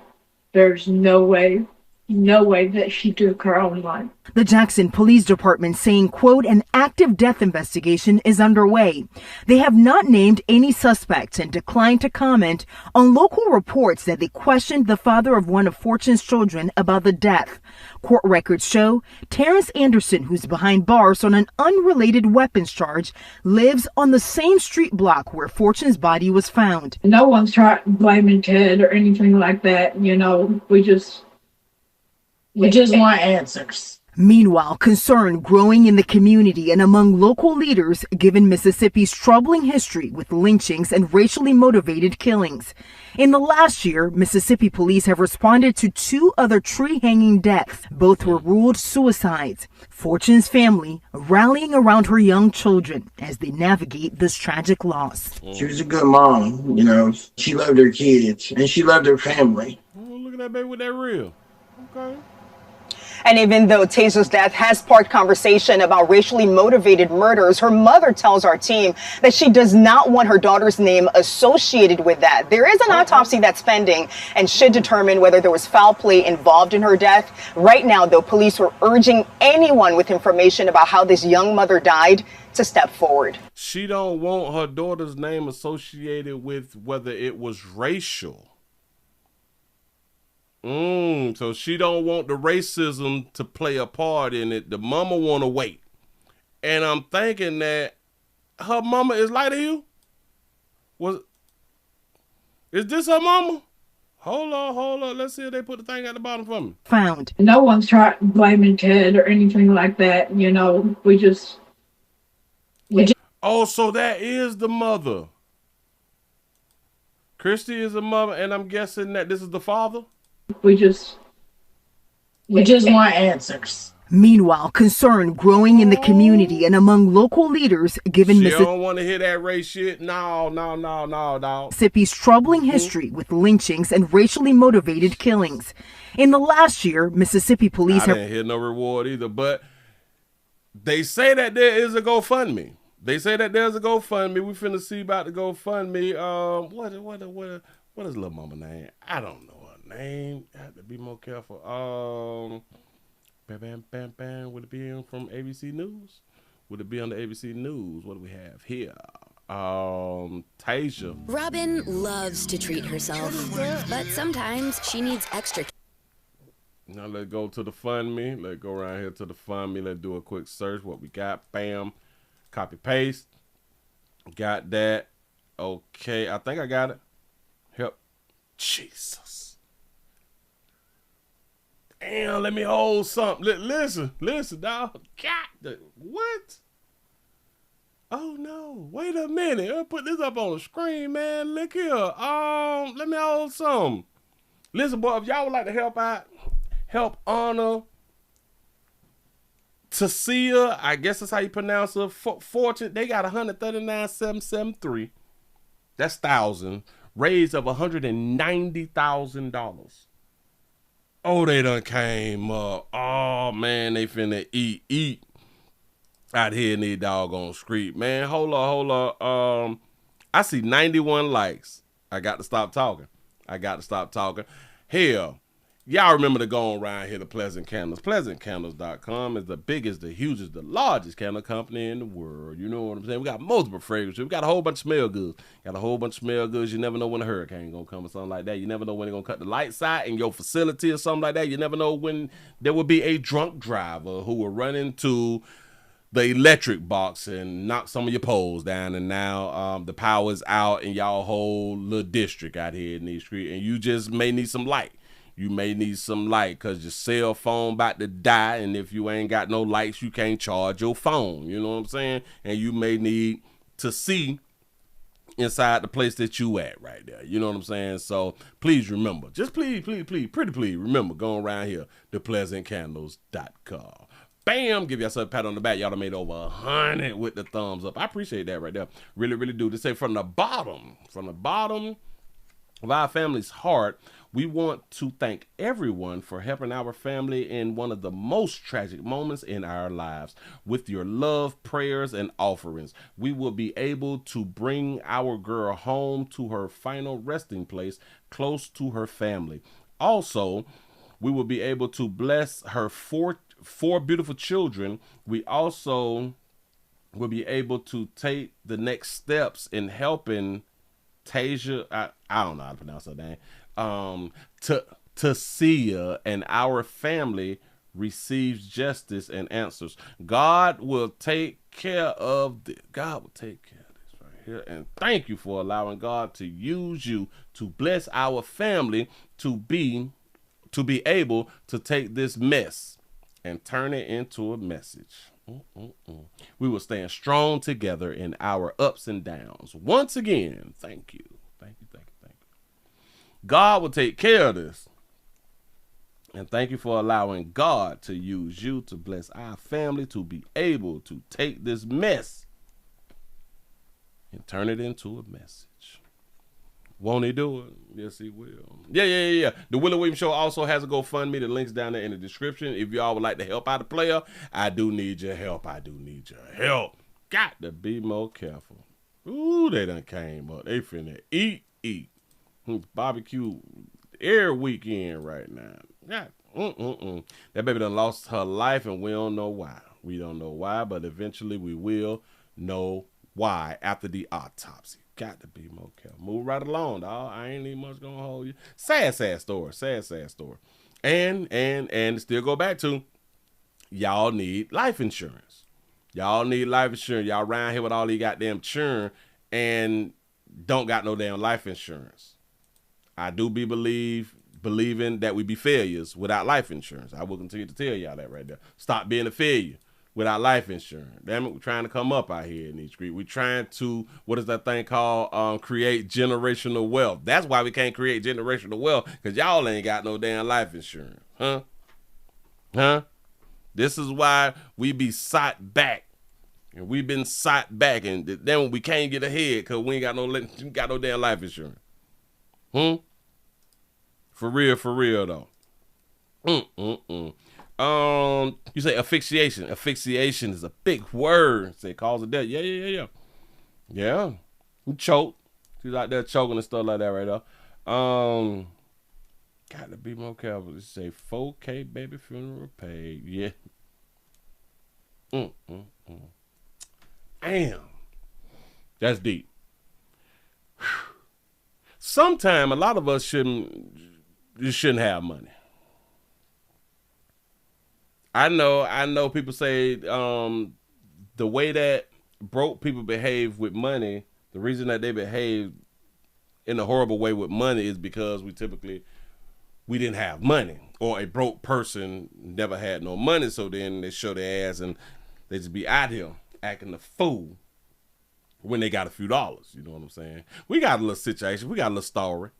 there's no way that she took her own life. The Jackson Police Department saying, quote, an active death investigation is underway. They have not named any suspects and declined to comment on local reports that they questioned the father of one of Fortune's children about the death. Court records show Terrence Anderson, who's behind bars on an unrelated weapons charge, lives on the same street block where Fortune's body was found. No one's tried blaming Ted or anything like that. You know, we just want answers. Meanwhile, concern growing in the community and among local leaders given Mississippi's troubling history with lynchings and racially motivated killings. In the last year, Mississippi police have responded to 2 other tree-hanging deaths. Both were ruled suicides. Fortune's family rallying around her young children as they navigate this tragic loss. She was a good mom, you know. She loved her kids and she loved her family. Oh, look at that baby with that reel. Okay. And even though Tasia's death has sparked conversation about racially motivated murders, her mother tells our team that she does not want her daughter's name associated with that. There is an autopsy that's pending and should determine whether there was foul play involved in her death. Right now, though, police were urging anyone with information about how this young mother died to step forward. She don't want her daughter's name associated with whether it was racial. So she don't want the racism to play a part in it. The mama want to wait. And I'm thinking that her mama is lighter you? Is this her mama? Hold on. Let's see if they put the thing at the bottom for me. Found. No one's tried blaming Ted or anything like that. You know, we just. Oh, so that is the mother. Christy is a mother, and I'm guessing that this is the father? We just want answers. Meanwhile, concern growing in the community and among local leaders given She don't want to hear that race shit. No, dog. Mississippi's troubling history with lynchings and racially motivated killings. In the last year, Mississippi police I didn't hear no reward either, but they say that there is a GoFundMe. We finna see about the GoFundMe. What is little mama name? I don't know her name. I have to be more careful. Would it be from ABC News? Would it be on the ABC News? What do we have here? Tasia. Robin loves to treat herself, but sometimes she needs extra. Now let's go to the Fund Me. Let's go around here to the Fund Me. Let's do a quick search. What we got? Bam. Copy paste. Got that. Okay. I think I got it. Help. Jesus. Damn, let me hold something. Listen, dog. God, what? Oh no! Wait a minute. I'll put this up on the screen, man. Look here. Let me hold something. Listen, boy, if y'all would like to help honor Tasia, I guess that's how you pronounce her. Fortune, they got 139,773. That's thousand. Raise of $190,000. Oh, they done came up. Oh man, they finna eat out here in the doggone street, man. Hold on. I see 91 likes. I got to stop talking. Hell, y'all remember to go around here to Pleasant Candles. PleasantCandles.com is the biggest, the hugest, the largest candle company in the world. You know what I'm saying? We got multiple fragrances. We got a whole bunch of smell goods. You never know when a hurricane gonna come or something like that. You never know when they're gonna cut the lights out in your facility or something like that. You never know when there will be a drunk driver who will run into the electric box and knock some of your poles down, and now the power's out in y'all whole little district out here in these streets, and you just may need some light. You may need some light because your cell phone about to die, and if you ain't got no lights, you can't charge your phone. You know what I'm saying? And you may need to see inside the place that you at right there. You know what I'm saying? So please remember, just please, pretty please remember, going around here to PleasantCandles.com. Bam! Give yourself a pat on the back. Y'all done made over 100 with the thumbs up. I appreciate that right there. Really, really do. To say from the bottom of our family's heart, we want to thank everyone for helping our family in one of the most tragic moments in our lives. With your love, prayers, and offerings, we will be able to bring our girl home to her final resting place close to her family. Also, we will be able to bless her four beautiful children. We also will be able to take the next steps in helping Tasia, I don't know how to pronounce her name, Tasia and our family receives justice and answers. God will take care of this. God will take care of this right here. And thank you for allowing God to use you to bless our family to be able to take this mess and turn it into a message. We will stand strong together in our ups and downs. Once again, thank you. God will take care of this. And thank you for allowing God to use you to bless our family to be able to take this mess and turn it into a message. Won't he do it? Yes, he will. Yeah. The Willie Williams Show also has a GoFundMe. The link's down there in the description. If y'all would like to help out a player, I do need your help. Got to be more careful. Ooh, they done came up. They finna eat. Barbecue every weekend right now. God, That baby done lost her life, and we don't know why. We don't know why, but eventually we will know why after the autopsy. Got to be more careful. Move right along, dog. I ain't even much gonna hold you. Sad story. And still go back to, y'all need life insurance. Y'all around here with all these goddamn churn and don't got no damn life insurance. I do believing that we be failures without life insurance. I will continue to tell y'all that right there. Stop being a failure. without life insurance. Damn it, we're trying to come up out here in these streets. We're trying to, what is that thing called? Create generational wealth. That's why we can't create generational wealth, because y'all ain't got no damn life insurance. Huh? This is why we be sat back. And we've been sat back, and then we can't get ahead because we ain't got no damn life insurance. For real though. You say asphyxiation. Asphyxiation is a big word. Say cause of death. Yeah. You choke. She's out there choking and stuff like that right there. Got to be more careful. Say 4K baby funeral paid. Yeah. Damn. That's deep. Sometimes a lot of us shouldn't have money. I know people say the way that broke people behave with money, the reason that they behave in a horrible way with money is because we didn't have money, or a broke person never had no money, so then they show their ass and they just be out here acting the fool when they got a few dollars. You know what I'm saying? We got a little situation. We got a little story.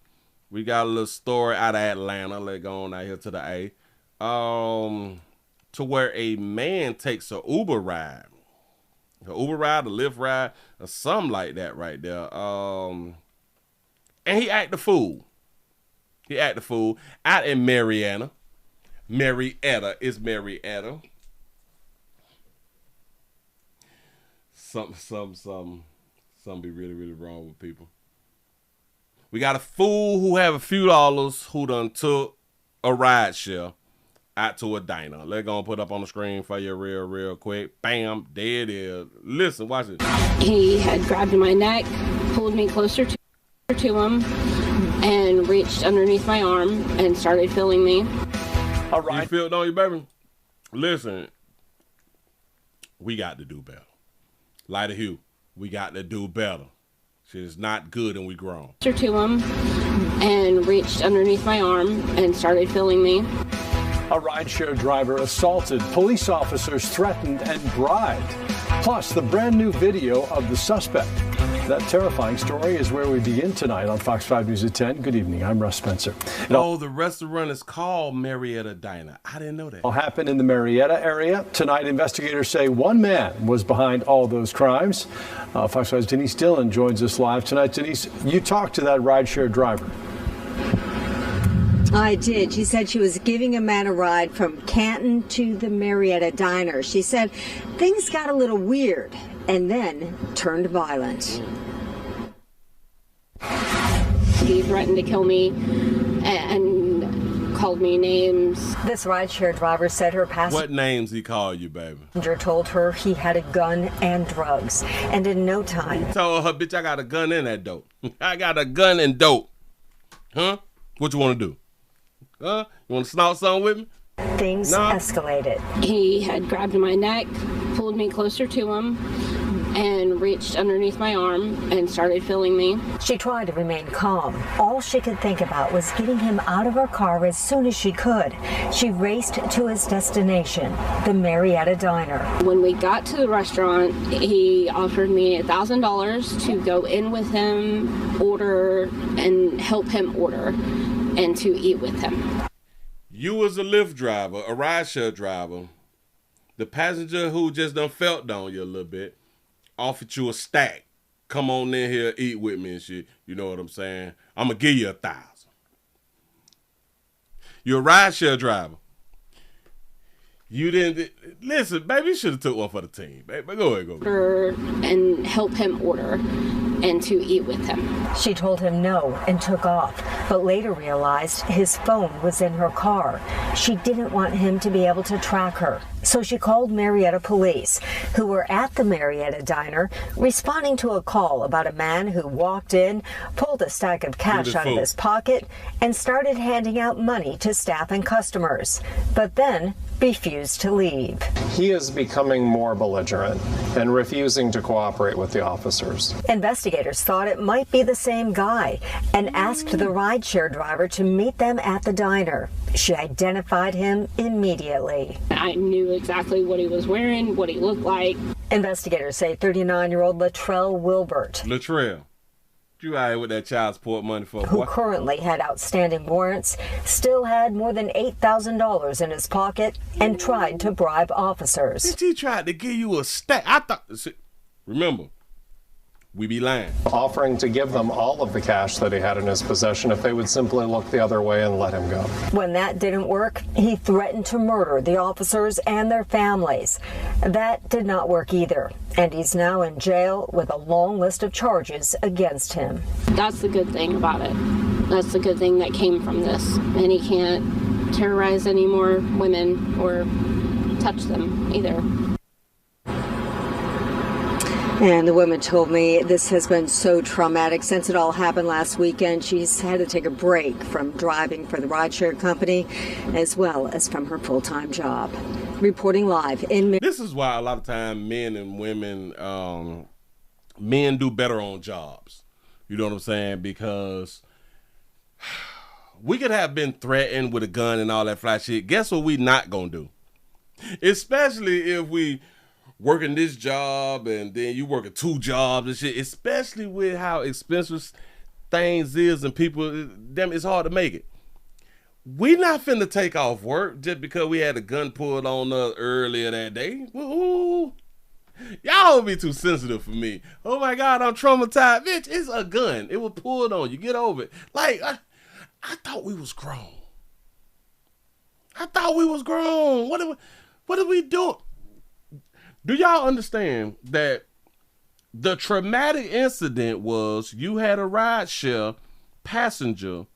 We got a little story out of Atlanta. Let's go on out here to the A. To where a man takes a Uber ride. A Lyft ride, or something like that right there. And he act the fool. Out in Marietta. Marietta. Something be really, really wrong with people. We got a fool who have a few dollars who done took a ride share out to a diner. Let's go and put up on the screen for you real quick. Bam, there it is. Listen, watch it. He had grabbed my neck, pulled me closer to him, and reached underneath my arm and started feeling me. All right. You feel it on you, baby? Listen, we got to do better. Light of hue, we got to do better. Shit is not good and we grown. To him and reached underneath my arm and started feeling me. A rideshare driver assaulted, police officers threatened and bribed. Plus, the brand new video of the suspect. That terrifying story is where we begin tonight on Fox 5 News at 10. Good evening, I'm Russ Spencer. The restaurant is called Marietta Diner. I didn't know that. All happened in the Marietta area. Tonight, investigators say one man was behind all those crimes. Fox 5's Denise Dillon joins us live tonight. Denise, you talked to that rideshare driver. I did. She said she was giving a man a ride from Canton to the Marietta Diner. She said things got a little weird and then turned violent. He threatened to kill me and called me names. This rideshare driver said her passenger. What names he called you, baby? Told her he had a gun and drugs. And in no time. He told her, bitch, I got a gun and that dope. I got a gun and dope. Huh? What you want to do? Huh? You want to snort something with me? Things escalated. He had grabbed my neck, pulled me closer to him, and reached underneath my arm and started feeling me. She tried to remain calm. All she could think about was getting him out of her car as soon as she could. She raced to his destination, the Marietta Diner. When we got to the restaurant, he offered me $1,000 to go in with him, order, and help him order, and to eat with him. You was a Lyft driver, a rideshare driver. The passenger who just done felt on you a little bit offered you a stack. Come on in here, eat with me and shit. You know what I'm saying? I'm going to give you $1,000. You're a rideshare driver. You didn't... Listen, baby, you should have took one for the team. Baby, go ahead, go. Order and help him order and to eat with him. She told him no and took off, but later realized his phone was in her car. She didn't want him to be able to track her. So she called Marietta police, who were at the Marietta Diner, responding to a call about a man who walked in, pulled a stack of cash out of his pocket, and started handing out money to staff and customers, but then refused to leave. He is becoming more belligerent and refusing to cooperate with the officers. Investigators Investigators thought it might be the same guy and asked the rideshare driver to meet them at the diner. She identified him immediately. I knew exactly what he was wearing, what he looked like. Investigators say 39-year-old Latrell Wilbert, Latrell, you out here with that child support money for, who boy? currently had outstanding warrants, still had more than $8,000 in his pocket and tried to bribe officers. He tried to give you a stack. I thought, remember, we be lying. Offering to give them all of the cash that he had in his possession if they would simply look the other way and let him go. When that didn't work, he threatened to murder the officers and their families. That did not work either, and he's now in jail with a long list of charges against him. That's the good thing about it. That's the good thing that came from this. And he can't terrorize any more women or touch them either. And the woman told me this has been so traumatic since it all happened last weekend. She's had to take a break from driving for the rideshare company as well as from her full-time job. Reporting live in... This is why a lot of time men and women, men do better on jobs. You know what I'm saying? Because we could have been threatened with a gun and all that fly shit. Guess what we not gonna do? Especially if we working this job and then you working 2 jobs and shit, especially with how expensive things is and people, damn, it's hard to make it. We not finna take off work just because we had a gun pulled on us earlier that day. Ooh. Y'all be too sensitive for me. Oh my God, I'm traumatized. Bitch, it's a gun. It was pulled on you. Get over it. Like, I thought we was grown. I thought we was grown. What are we doing? Do y'all understand that the traumatic incident was you had a rideshare passenger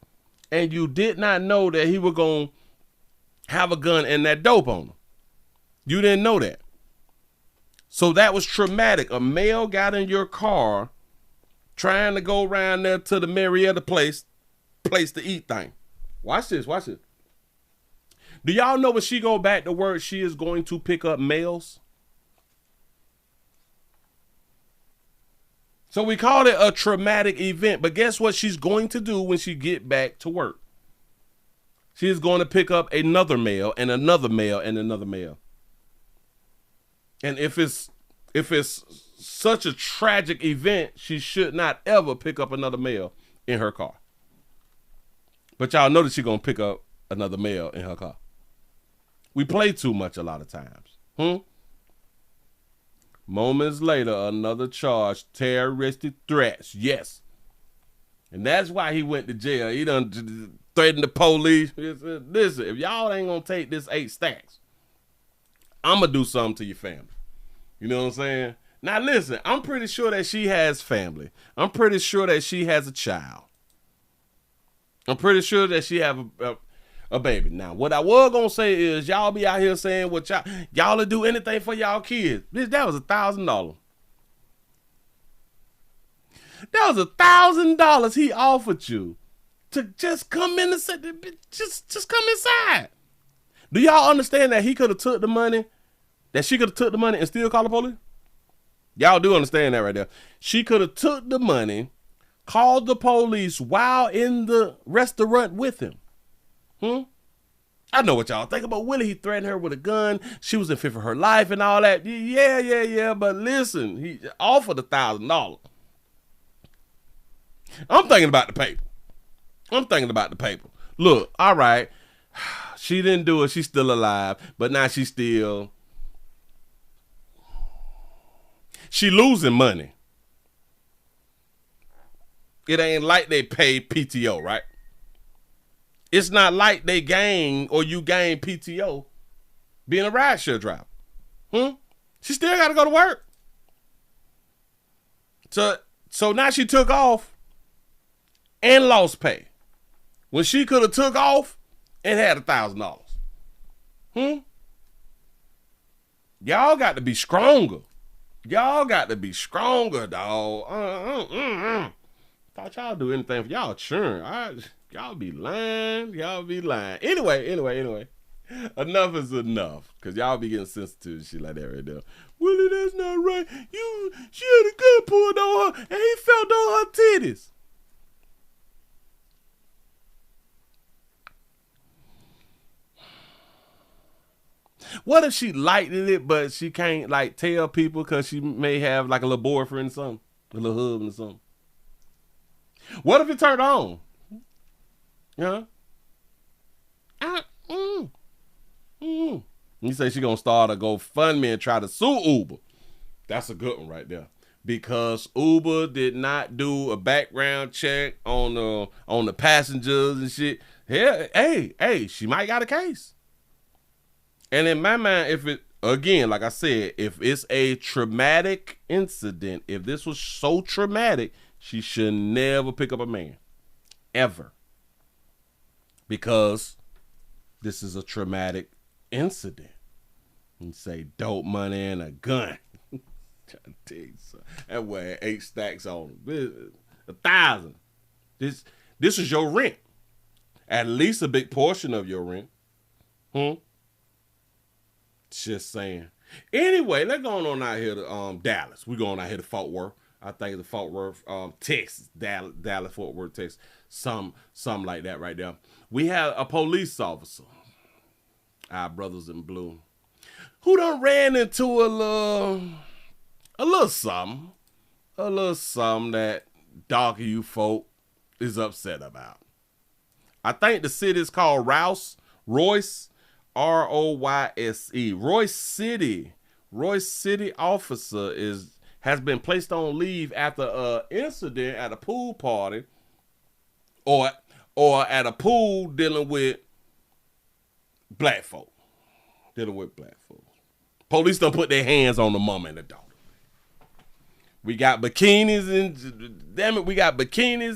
and you did not know that he was going to have a gun and that dope on him? You didn't know that. So that was traumatic. A male got in your car trying to go around there to the Marietta place to eat thing. Watch this, watch it. Do y'all know when she go back to work, she is going to pick up males? So we call it a traumatic event, but guess what she's going to do when she get back to work? She is going to pick up another male and another male and another male. And if it's such a tragic event, she should not ever pick up another male in her car. But y'all know that she's going to pick up another male in her car. We play too much a lot of times. Moments later, another charge, terroristic threats. Yes. And that's why he went to jail. He done threatened the police. Listen, if y'all ain't going to take this 8 stacks, I'm going to do something to your family. You know what I'm saying? Now, listen, I'm pretty sure that she has family. I'm pretty sure that she has a child. I'm pretty sure that she have a baby. Now, what I was going to say is y'all be out here saying what y'all will do anything for y'all kids. Bitch, that was $1,000. That was $1,000 he offered you to just come in and say, just come inside. Do y'all understand that he could have took the money, that she could have took the money and still called the police? Y'all do understand that right there. She could have took the money, called the police while in the restaurant with him. I know what y'all think about Willie. He threatened her with a gun. She was in fear for her life and all that. Yeah. But listen, he offered $1,000. I'm thinking about the paper. Look, all right. She didn't do it. She's still alive. But now she losing money. It ain't like they pay PTO, right? It's not like they gain or you gain PTO being a rideshare driver. She still got to go to work. So now she took off and lost pay when she could have took off and had $1,000. Y'all got to be stronger. Y'all got to be stronger, dog. Thought y'all do anything for y'all children. Y'all be lying. Anyway. Enough is enough. Because y'all be getting sensitive and shit like that right there. Willie, that's not right. She had a gun pulled on her and he felt on her titties. What if she liked it, but she can't like tell people because she may have like a little boyfriend or something, a little husband or something? What if it turned on? Yeah. You say she gonna start a GoFundMe and try to sue Uber. That's a good one right there. Because Uber did not do a background check on the passengers and shit. Hey, she might got a case. And in my mind, if it, again, like I said, if it's a traumatic incident, if this was so traumatic, she should never pick up a man. Ever. Because this is a traumatic incident. You say dope money and a gun. Trying to tell you something. That way 8 stacks on them. 1,000. This is your rent. At least a big portion of your rent. Just saying. Anyway, let's go on out here to Dallas. We're going out here to Fort Worth. I think the Fort Worth, Texas, Dallas, Fort Worth, Texas, something like that right there. We have a police officer, our brothers in blue, who done ran into a little something that darker you folk is upset about. I think the city is called Royce, R-O-Y-S-E. Royce City officer has been placed on leave after an incident at a pool party or at a pool dealing with black folk. Police done put their hands on the mom and the daughter. We got bikinis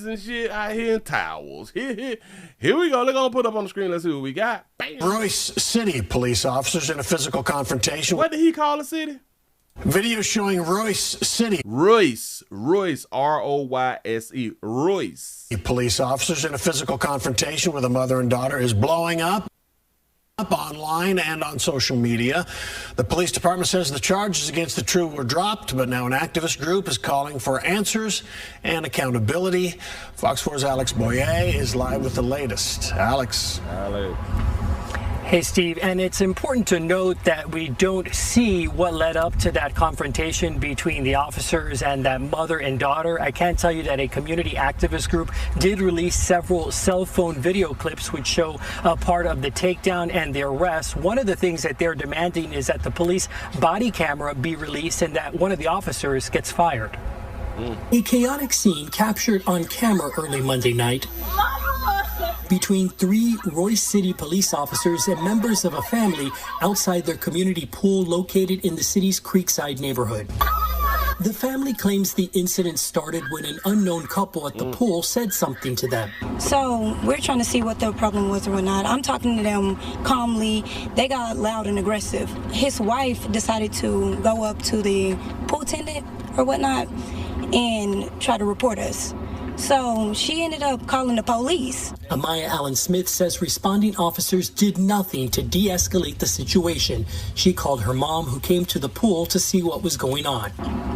and shit out here in towels. Here we go. They're gonna put up on the screen. Let's see what we got. Bam. Royce City police officers in a physical confrontation. What did he call the city? Video showing Royce City. Royce, R-O-Y-S-E, Royce. Police officers in a physical confrontation with a mother and daughter is blowing up online and on social media. The police department says the charges against the two were dropped, but now an activist group is calling for answers and accountability. Fox 4's Alex Boyer is live with the latest. Alex. Hey, Steve, and it's important to note that we don't see what led up to that confrontation between the officers and that mother and daughter. I can tell you that a community activist group did release several cell phone video clips which show a part of the takedown and the arrest. One of the things that they're demanding is that the police body camera be released and that one of the officers gets fired. A chaotic scene captured on camera early Monday night between 3 Royce City police officers and members of a family outside their community pool located in the city's Creekside neighborhood. The family claims the incident started when an unknown couple at the pool said something to them. So we're trying to see what the problem was or not. I'm talking to them calmly. They got loud and aggressive. His wife decided to go up to the pool attendant or whatnot and try to report us. So she ended up calling the police. Amaya Allen Smith says responding officers did nothing to de-escalate the situation. She called her mom, who came to the pool to see what was going on.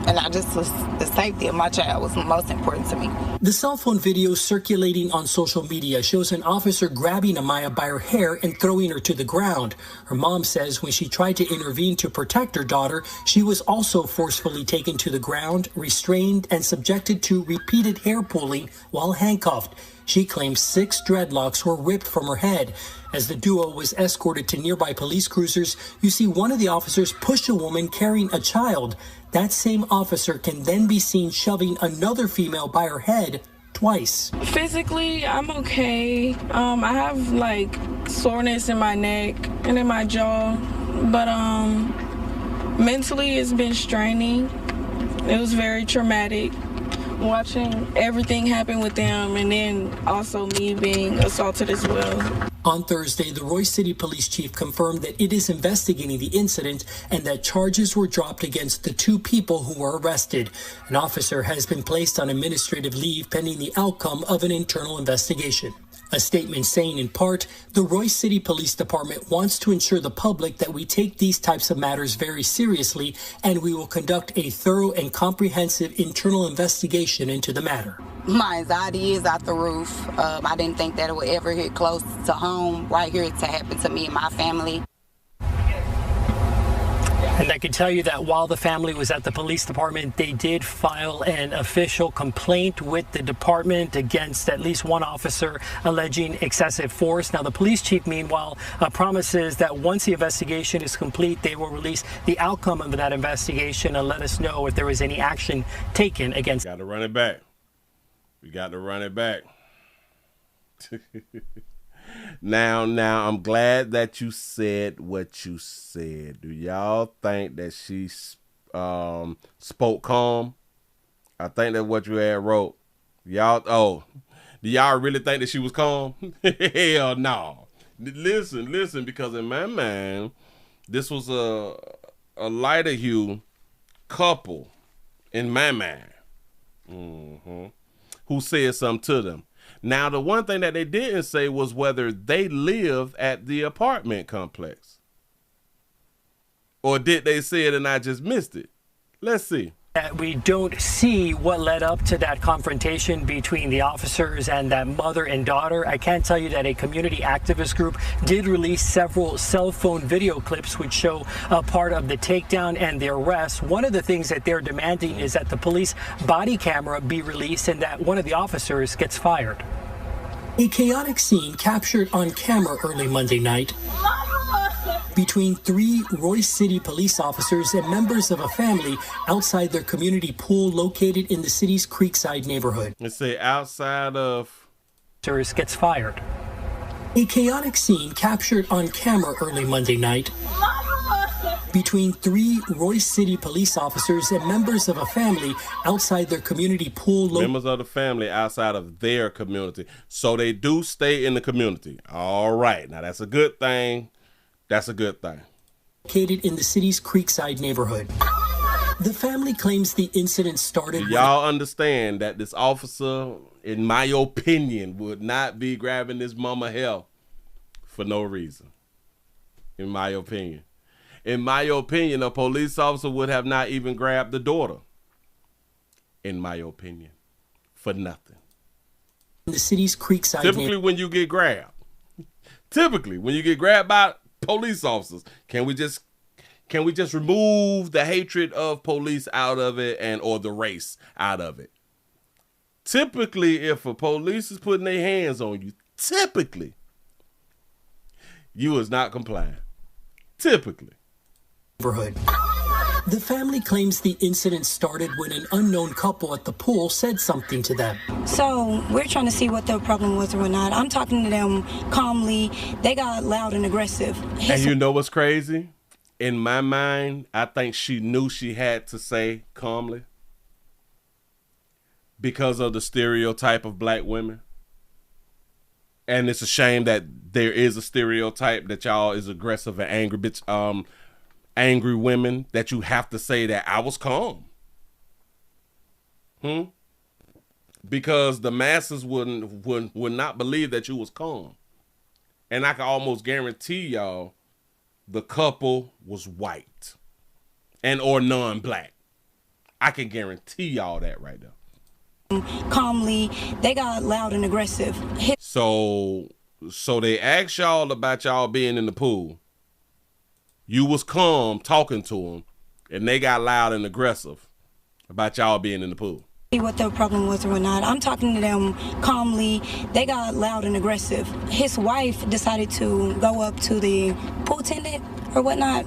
And the safety of my child was most important to me. The cell phone video circulating on social media shows an officer grabbing Amaya by her hair and throwing her to the ground. Her mom says when she tried to intervene to protect her daughter, she was also forcefully taken to the ground, restrained, and subjected to repeated hair pulling while handcuffed. She claims 6 dreadlocks were ripped from her head. As the duo was escorted to nearby police cruisers, you see one of the officers push a woman carrying a child. That same officer can then be seen shoving another female by her head twice. Physically, I'm okay. I have like soreness in my neck and in my jaw, but mentally it's been straining. It was very traumatic. Watching everything happen with them and then also me being assaulted as well. On Thursday, the Royce City Police Chief confirmed that it is investigating the incident and that charges were dropped against the 2 people who were arrested. An officer has been placed on administrative leave pending the outcome of an internal investigation. A statement saying, in part, the Royce City Police Department wants to ensure the public that we take these types of matters very seriously, and we will conduct a thorough and comprehensive internal investigation into the matter. My anxiety is out the roof. I didn't think that it would ever hit close to home right here to happen to me and my family. And I can tell you that while the family was at the police department, they did file an official complaint with the department against at least one officer alleging excessive force. Now, the police chief, meanwhile, promises that once the investigation is complete, they will release the outcome of that investigation and let us know if there was any action taken against. Got to run it back. We got to run it back. Now, I'm glad that you said what you said. Do y'all think that she spoke calm? I think that's what you had wrote. Do y'all really think that she was calm? Hell no. Listen, because in my mind, this was a lighter hue couple in my mind, who said something to them. Now, the one thing that they didn't say was whether they lived at the apartment complex. Or did they say it and I just missed it? Let's see. We don't see what led up to that confrontation between the officers and that mother and daughter. I can tell you that a community activist group did release several cell phone video clips which show a part of the takedown and the arrest. One of the things that they're demanding is that the police body camera be released and that one of the officers gets fired. A chaotic scene captured on camera early Monday night between 3 Royce City police officers and members of a family outside their community pool located in the city's Creekside neighborhood. Let's say outside of... gets fired. A chaotic scene captured on camera early Monday night between 3 Royce City police officers and members of a family outside their community pool. Members of the family outside of their community. So they do stay in the community. All right. Now, that's a good thing. That's a good thing. Located in the city's Creekside neighborhood. The family claims the incident started. Do y'all understand that this officer, in my opinion, would not be grabbing this mama hair for no reason? In my opinion. In my opinion, a police officer would have not even grabbed the daughter. In my opinion. For nothing. In the city's Creekside. Typically when you get grabbed. Typically when you get grabbed by police officers, can we just remove the hatred of police out of it or the race out of it? Typically, if a police is putting their hands on you, typically, you is not complying. Typically. Neighborhood. The family claims the incident started when an unknown couple at the pool said something to them. So we're trying to see what the problem was or not. I'm talking to them calmly. They got loud and aggressive. And you know what's crazy? In my mind, I think she knew she had to say calmly because of the stereotype of black women. And it's a shame that there is a stereotype that y'all is aggressive and angry angry women, that you have to say that I was calm. Because the masses would not believe that you was calm. And I can almost guarantee y'all the couple was white and or non-black. I can guarantee y'all that right now. Calmly, they got loud and aggressive. So they asked y'all about y'all being in the pool. You was calm talking to them, and they got loud and aggressive about y'all being in the pool. See what the problem was or not. I'm talking to them calmly. They got loud and aggressive. His wife decided to go up to the pool attendant or whatnot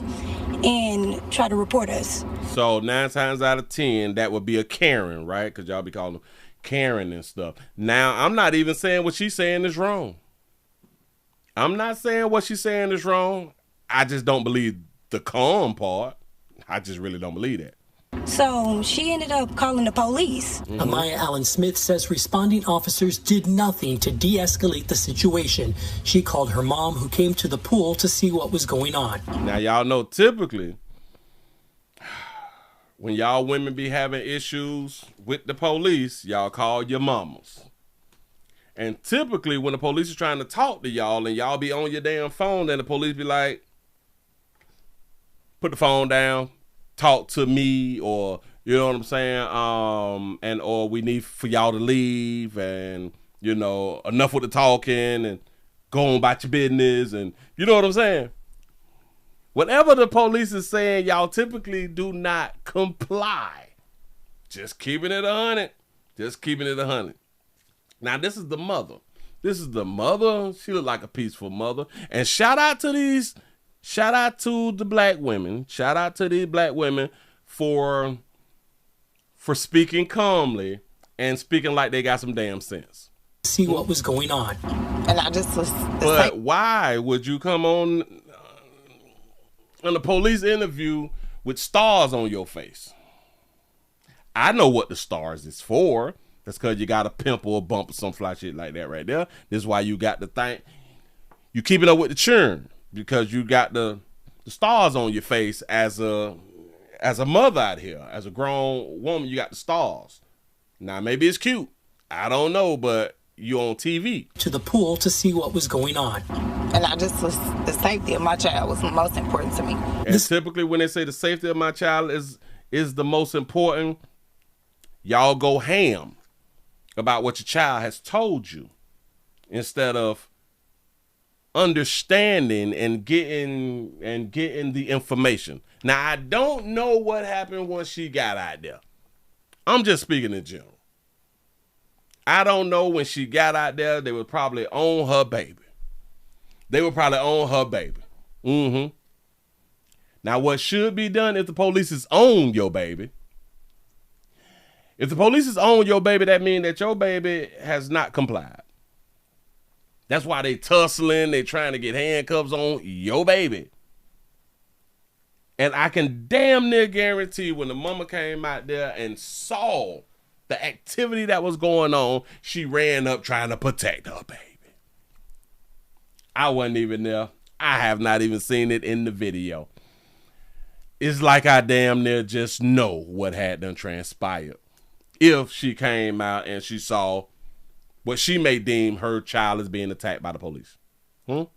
and try to report us. So 9 times out of 10, that would be a Karen, right? Because y'all be calling them Karen and stuff. Now, I'm not even saying what she's saying is wrong. I'm not saying what she's saying is wrong. I just don't believe the calm part. I just really don't believe that. So she ended up calling the police. Amaya Allen Smith says responding officers did nothing to de-escalate the situation. She called her mom, who came to the pool to see what was going on. Now, y'all know typically when y'all women be having issues with the police, y'all call your mamas. And typically when the police is trying to talk to y'all and y'all be on your damn phone, then the police be like, put the phone down, talk to me, or you know what I'm saying? And or we need for y'all to leave, and you know, enough with the talking and go on about your business, and you know what I'm saying? Whatever the police is saying, y'all typically do not comply. Just keeping it 100. Just keeping it 100. Now, this is the mother. This is the mother. She look like a peaceful mother. And shout out to the black women. Shout out to these black women for speaking calmly and speaking like they got some damn sense. See what was going on. And I just was... But why would you come on a police interview with stars on your face? I know what the stars is for. That's because you got a pimple or bump or some fly shit like that right there. This is why you got the thing. You keep it up with the churn because you got the stars on your face as a mother out here. As a grown woman, you got the stars. Now, maybe it's cute. I don't know, but you on TV. To the pool to see what was going on. And I just was, the safety of my child was most important to me. And typically when they say the safety of my child is the most important, y'all go ham about what your child has told you instead of understanding and getting the information. Now, I don't know what happened once she got out there. I'm just speaking in general. I don't know when she got out there, they were probably on her baby. Mm-hmm. Now, what should be done if the police is on your baby? If the police is on your baby, that means that your baby has not complied. That's why they tussling, they trying to get handcuffs on your baby. And I can damn near guarantee when the mama came out there and saw the activity that was going on, she ran up trying to protect her baby. I wasn't even there. I have not even seen it in the video. It's like I damn near just know what had done transpired. If she came out and she saw what she may deem her child as being attacked by the police. Because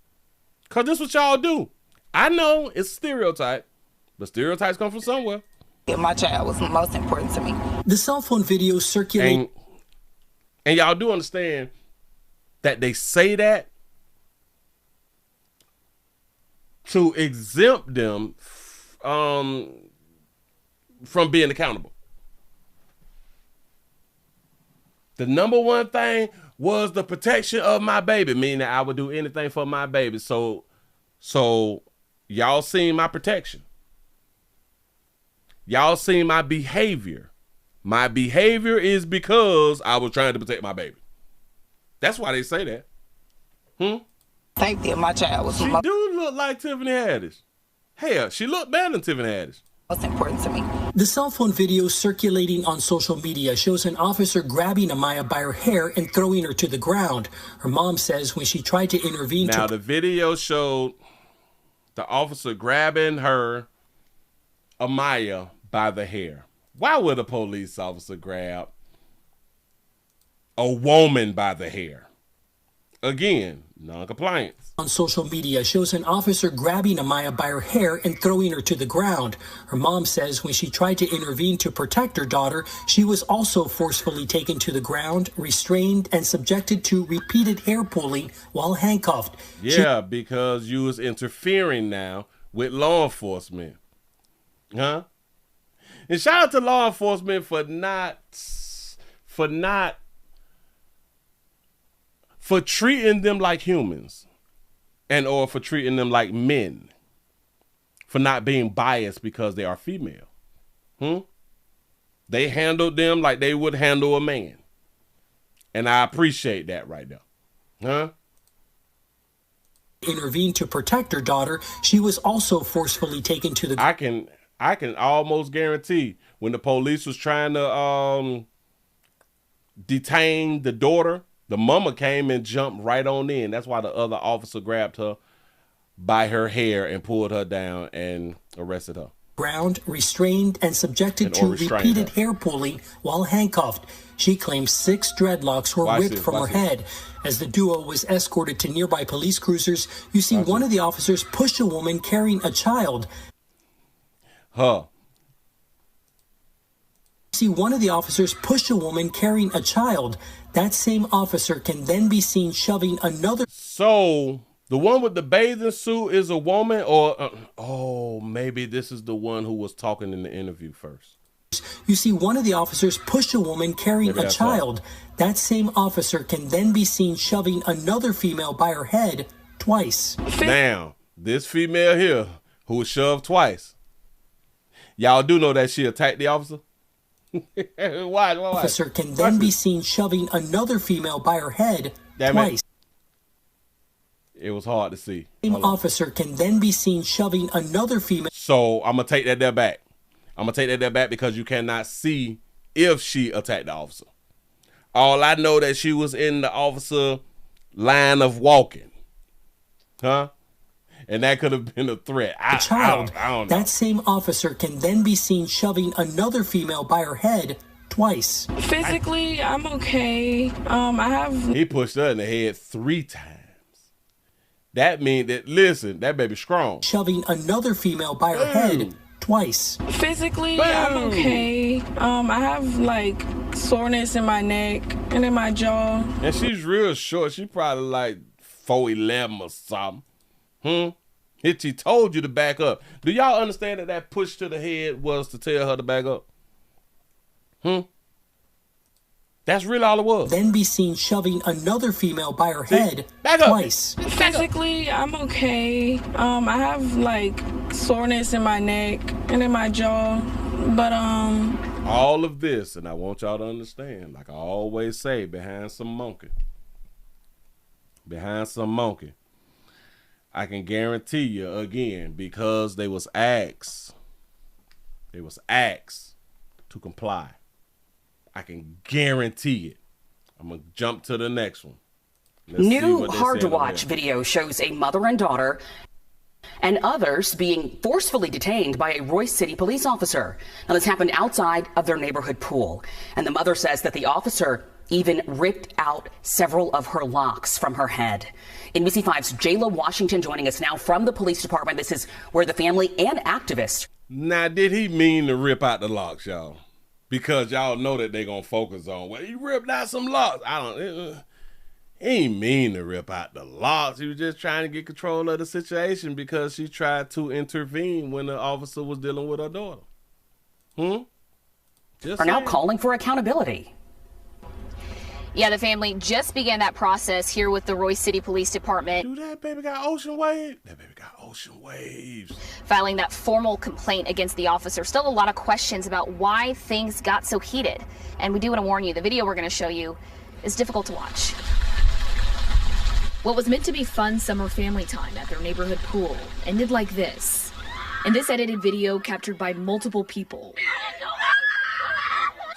this is what y'all do. I know it's a stereotype, but stereotypes come from somewhere. Yeah, my child was most important to me. The cell phone video circulating. And y'all do understand that they say that to exempt them from being accountable. The number one thing was the protection of my baby, meaning I would do anything for my baby. So y'all seen my protection. Y'all seen my behavior. My behavior is because I was trying to protect my baby. That's why they say that. Safety of my child was She do look like Tiffany Haddish. Hell, she looked better than Tiffany Haddish. Most important to me. The cell phone video circulating on social media shows an officer grabbing Amaya by her hair and throwing her to the ground. Her mom says when she tried to intervene. Now, the video showed the officer grabbing her, Amaya, by the hair. Why would a police officer grab a woman by the hair? Again, non-compliance. On social media shows an officer grabbing Amaya by her hair and throwing her to the ground. Her mom says when she tried to intervene to protect her daughter, she was also forcefully taken to the ground, restrained, and subjected to repeated hair pulling while handcuffed. Yeah, because you was interfering now with law enforcement. And shout out to law enforcement for treating them like humans and or for treating them like men, for not being biased because they are female. They handled them like they would handle a man. And I appreciate that right there. Intervened to protect her daughter. She was also forcefully taken to the... I can almost guarantee when the police was trying to detain the daughter, the mama came and jumped right on in. That's why the other officer grabbed her by her hair and pulled her down and arrested her. ground, restrained, and subjected to repeated hair pulling while handcuffed. She claims 6 dreadlocks were ripped from her head. As the duo was escorted to nearby police cruisers, you see one of the officers push a woman carrying a child. See one of the officers push a woman carrying a child. That same officer can then be seen shoving another. So the one with the bathing suit is a woman, or oh, maybe this is the one who was talking in the interview first. You see one of the officers push a woman carrying a child. That same officer can then be seen shoving another female by her head twice. Now, this female here who was shoved twice, y'all do know that she attacked the officer? Why? Officer can then be seen shoving another female by her head twice. It was hard to see. Same officer can then be seen shoving another female. So I'm gonna take that there back. I'm gonna take that there back because you cannot see if she attacked the officer. All I know that she was in the officer line of walking, and that could have been a threat. I don't know. That same officer can then be seen shoving another female by her head twice. Physically, I'm okay. I have. He pushed her in the head 3 times. That means that, listen, that baby strong. Shoving another female by her head twice. Physically, I'm okay. I have like soreness in my neck and in my jaw. And she's real short. She probably like 4'11" or something. She told you to back up. Do y'all understand that that push to the head was to tell her to back up? That's really all it was. Then be seen shoving another female by her head twice. Physically, I'm okay. I have like soreness in my neck and in my jaw, but all of this, and I want y'all to understand, like I always say, behind some monkey, I can guarantee you again, because they was asked to comply. I can guarantee it. I'm going to jump to the next one. New hard-to-watch video shows a mother and daughter and others being forcefully detained by a Royce City police officer. Now, this happened outside of their neighborhood pool. And the mother says that the officer even ripped out several of her locks from her head. NBC5's Jayla Washington joining us now from the police department. This is where the family and activists. Now, did he mean to rip out the locks, y'all? Because y'all know that they gonna focus on, well, he ripped out some locks. He ain't mean to rip out the locks. He was just trying to get control of the situation because she tried to intervene when the officer was dealing with her daughter. Are now calling for accountability. Yeah, the family just began that process here with the Royce City Police Department. Dude, that baby got ocean waves. That baby got ocean waves. Filing that formal complaint against the officer. Still a lot of questions about why things got so heated. And we do want to warn you, the video we're going to show you is difficult to watch. What was meant to be fun summer family time at their neighborhood pool ended like this. In this edited video captured by multiple people,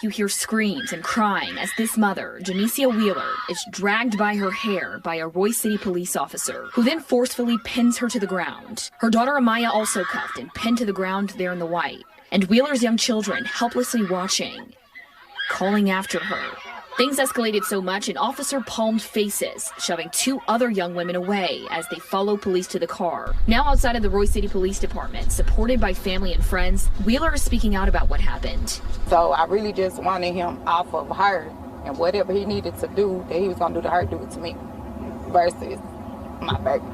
you hear screams and crying as this mother, Janicia Wheeler, is dragged by her hair by a Royce City police officer, who then forcefully pins her to the ground. Her daughter Amaya also cuffed and pinned to the ground there in the white. And Wheeler's young children helplessly watching, calling after her. Things escalated so much an officer palmed faces, shoving 2 other young women away as they follow police to the car. Now outside of the Royce City Police Department, supported by family and friends, Wheeler is speaking out about what happened. So I really just wanted him off of her, and whatever he needed to do, that he was going to do to her, do it to me, versus my baby.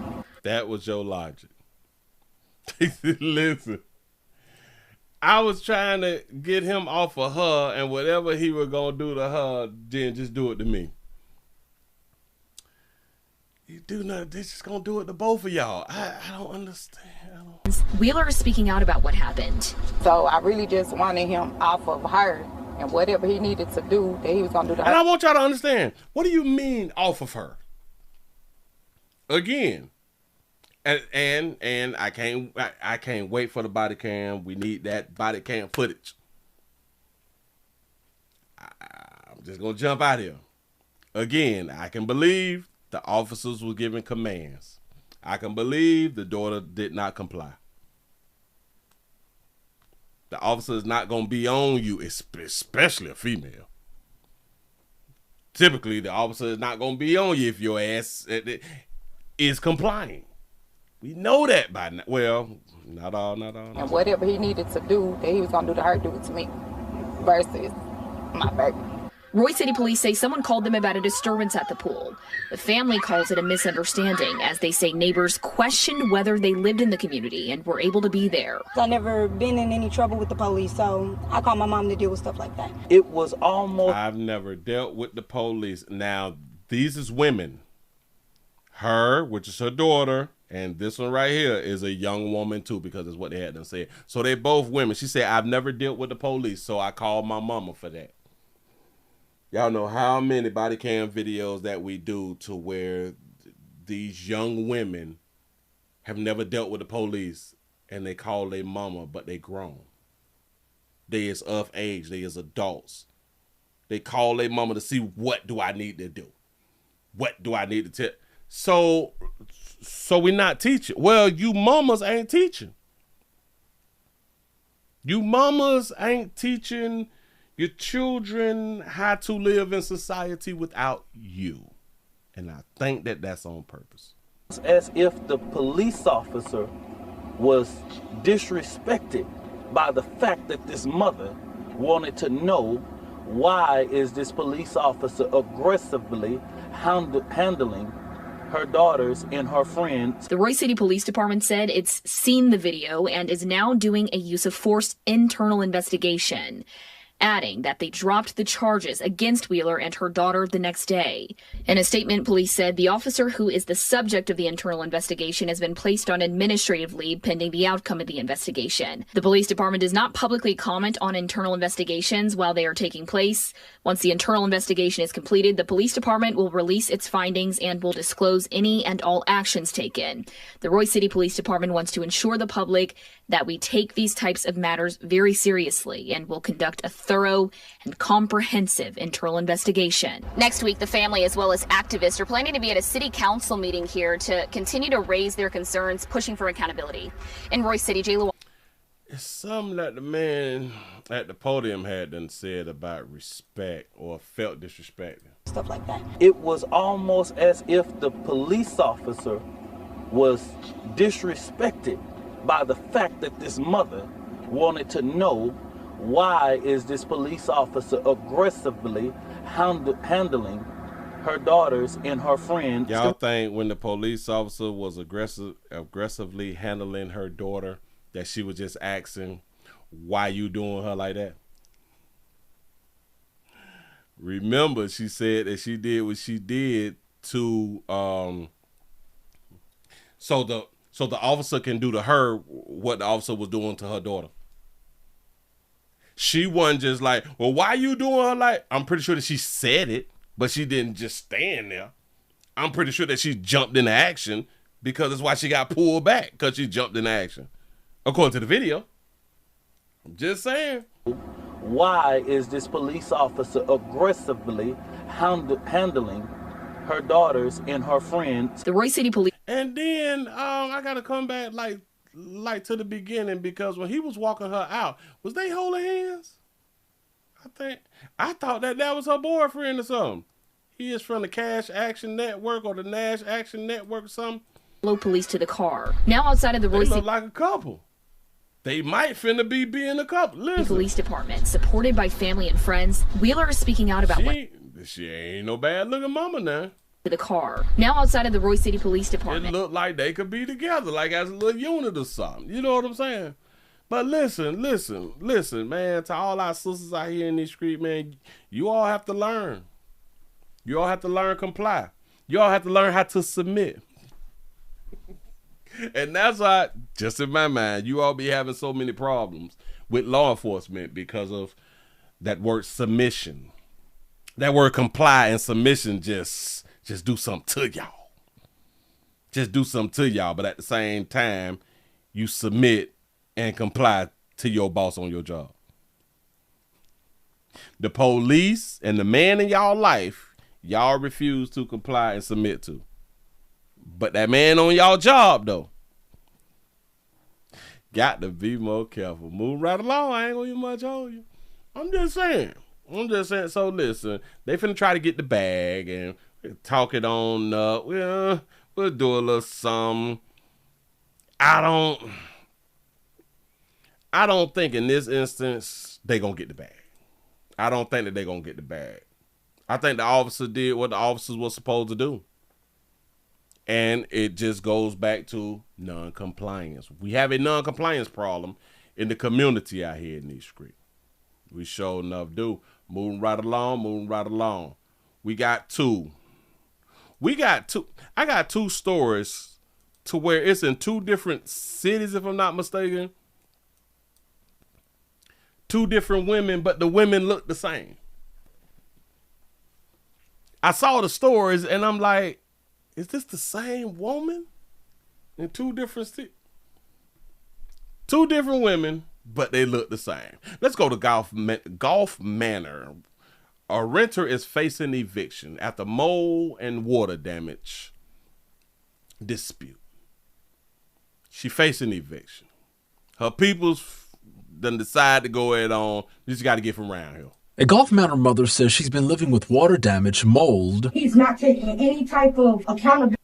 That was your logic. Listen. I was trying to get him off of her, and whatever he was going to do to her, then just do it to me. You do nothing, they're just going to do it to both of y'all. I don't understand. Wheeler is speaking out about what happened. So I really just wanted him off of her, and whatever he needed to do, that he was going to do to her. And I want y'all to understand, what do you mean off of her? Again. And I can't wait for the body cam. We need that body cam footage. I'm just gonna jump out here. Again, I can believe the officers were giving commands. I can believe the daughter did not comply. The officer is not going to be on you, especially a female. Typically, the officer is not going to be on you if your ass is complying. We know that by now. Well, not all. And whatever he needed to do, that he was going to do to her, do it to me. Versus my baby. Roy City Police say someone called them about a disturbance at the pool. The family calls it a misunderstanding, as they say neighbors questioned whether they lived in the community and were able to be there. I've never been in any trouble with the police, so I call my mom to deal with stuff like that. It was almost... I've never dealt with the police. Now, these is women. Her, which is her daughter, and this one right here is a young woman too, because it's what they had to say. So they both women. She said, I've never dealt with the police, so I called my mama for that. Y'all know how many body cam videos that we do to where these young women have never dealt with the police and they call their mama, but they grown. They is of age. They is adults. They call their mama to see, what do I need to do? What do I need to tell? So we're not teaching. Well, you mamas ain't teaching. You mamas ain't teaching your children how to live in society without you. And I think that that's on purpose. As if the police officer was disrespected by the fact that this mother wanted to know, why is this police officer aggressively handling her daughters and her friends. The Roy City Police Department said it's seen the video and is now doing a use of force internal investigation, adding that they dropped the charges against Wheeler and her daughter the next day. In a statement, police said the officer who is the subject of the internal investigation has been placed on administrative leave pending the outcome of the investigation. The police department does not publicly comment on internal investigations while they are taking place. Once the internal investigation is completed, the police department will release its findings and will disclose any and all actions taken. The Roy City Police Department wants to ensure the public that we take these types of matters very seriously and will conduct a thorough and comprehensive internal investigation. Next week, the family as well as activists are planning to be at a city council meeting here to continue to raise their concerns, pushing for accountability. In Roy City, J. Lewis. It's something that the man at the podium had done said about respect or felt disrespected. Stuff like that. It was almost as if the police officer was disrespected by the fact that this mother wanted to know, why is this police officer aggressively handling her daughters and her friends. Y'all think when the police officer was aggressively handling her daughter that she was just asking, why you doing her like that? Remember, she said that she did what she did to so the officer can do to her what the officer was doing to her daughter. She wasn't just like, well, why you doing her like? I'm pretty sure that she said it, but she didn't just stand there. I'm pretty sure that she jumped into action, because that's why she got pulled back, because she jumped into action. According to the video. I'm just saying. Why is this police officer aggressively handling her daughters and her friends? The Roy City Police. And then I got to come back like to the beginning, because when he was walking her out, was they holding hands? I thought that was her boyfriend or something. He is from the Cash Action Network or the Nash Action Network or something. Follow police to the car. Now outside of the Roy City. They look like a couple. They might finna be being a couple. Listen. Police department, supported by family and friends, Wheeler is speaking out about she ain't no bad looking mama now. To the car. Now outside of the Roy City Police Department. It looked like they could be together, like as a little unit or something. You know what I'm saying? But listen, man, to all our sisters out here in these streets, man, you all have to learn. You all have to learn comply. You all have to learn how to submit. And that's why, just in my mind, you all be having so many problems with law enforcement because of that word submission. That word comply and submission just do something to y'all. Just do something to y'all, but at the same time, you submit and comply to your boss on your job. The police and the man in y'all life, y'all refuse to comply and submit to. But that man on y'all job, though, Got to be more careful. Move right along. I ain't gonna even much on you. I'm just saying. So listen, they finna try to get the bag and talk it on up. We'll do a little something. I don't think in this instance they gonna get the bag. I don't think that they gonna get the bag. I think the officer did what the officers were supposed to do. And it just goes back to non-compliance. We have a non-compliance problem in the community out here in these streets. We sure enough do. Moving right along. I got two stories to where it's in two different cities, if I'm not mistaken. Two different women, but the women look the same. I saw the stories and I'm like, is this the same woman in two different cities? Two different women, but they look the same. Let's go to Golf Manor. A renter is facing eviction after mold and water damage dispute. She facing eviction. Her people's done decide to go ahead on. You just got to get from around here. A Golf Manor mother says she's been living with water damage, mold. He's not taking any type of accountability.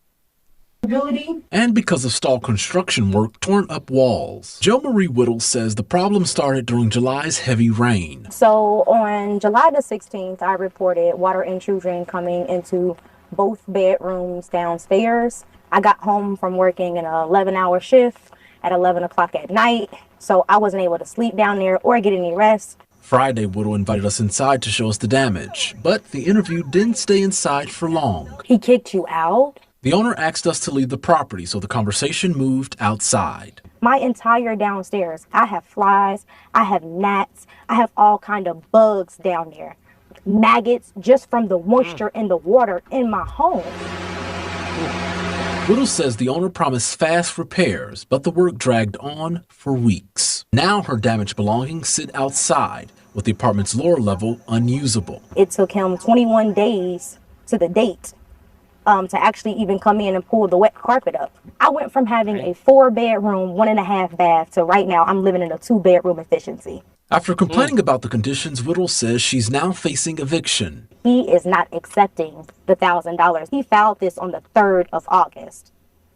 And because of stalled construction work, torn up walls. Jo Marie Whittle says the problem started during July's heavy rain. So on July the 16th, I reported water intrusion coming into both bedrooms downstairs. I got home from working an 11-hour shift at 11 o'clock at night, so I wasn't able to sleep down there or get any rest. Friday, Whittle invited us inside to show us the damage, but the interview didn't stay inside for long. He kicked you out? The owner asked us to leave the property, so the conversation moved outside. My entire downstairs, I have flies, I have gnats, I have all kind of bugs down there. Maggots just from the moisture in the water in my home. Whittle says the owner promised fast repairs, but the work dragged on for weeks. Now her damaged belongings sit outside, with the apartment's lower level unusable. It took him 21 days to the date to actually even come in and pull the wet carpet up. I went from having a 4-bedroom, 1.5 bath to right now I'm living in a 2-bedroom efficiency. After complaining about the conditions, Whittle says she's now facing eviction. He is not accepting the $1,000. He filed this on the 3rd of August.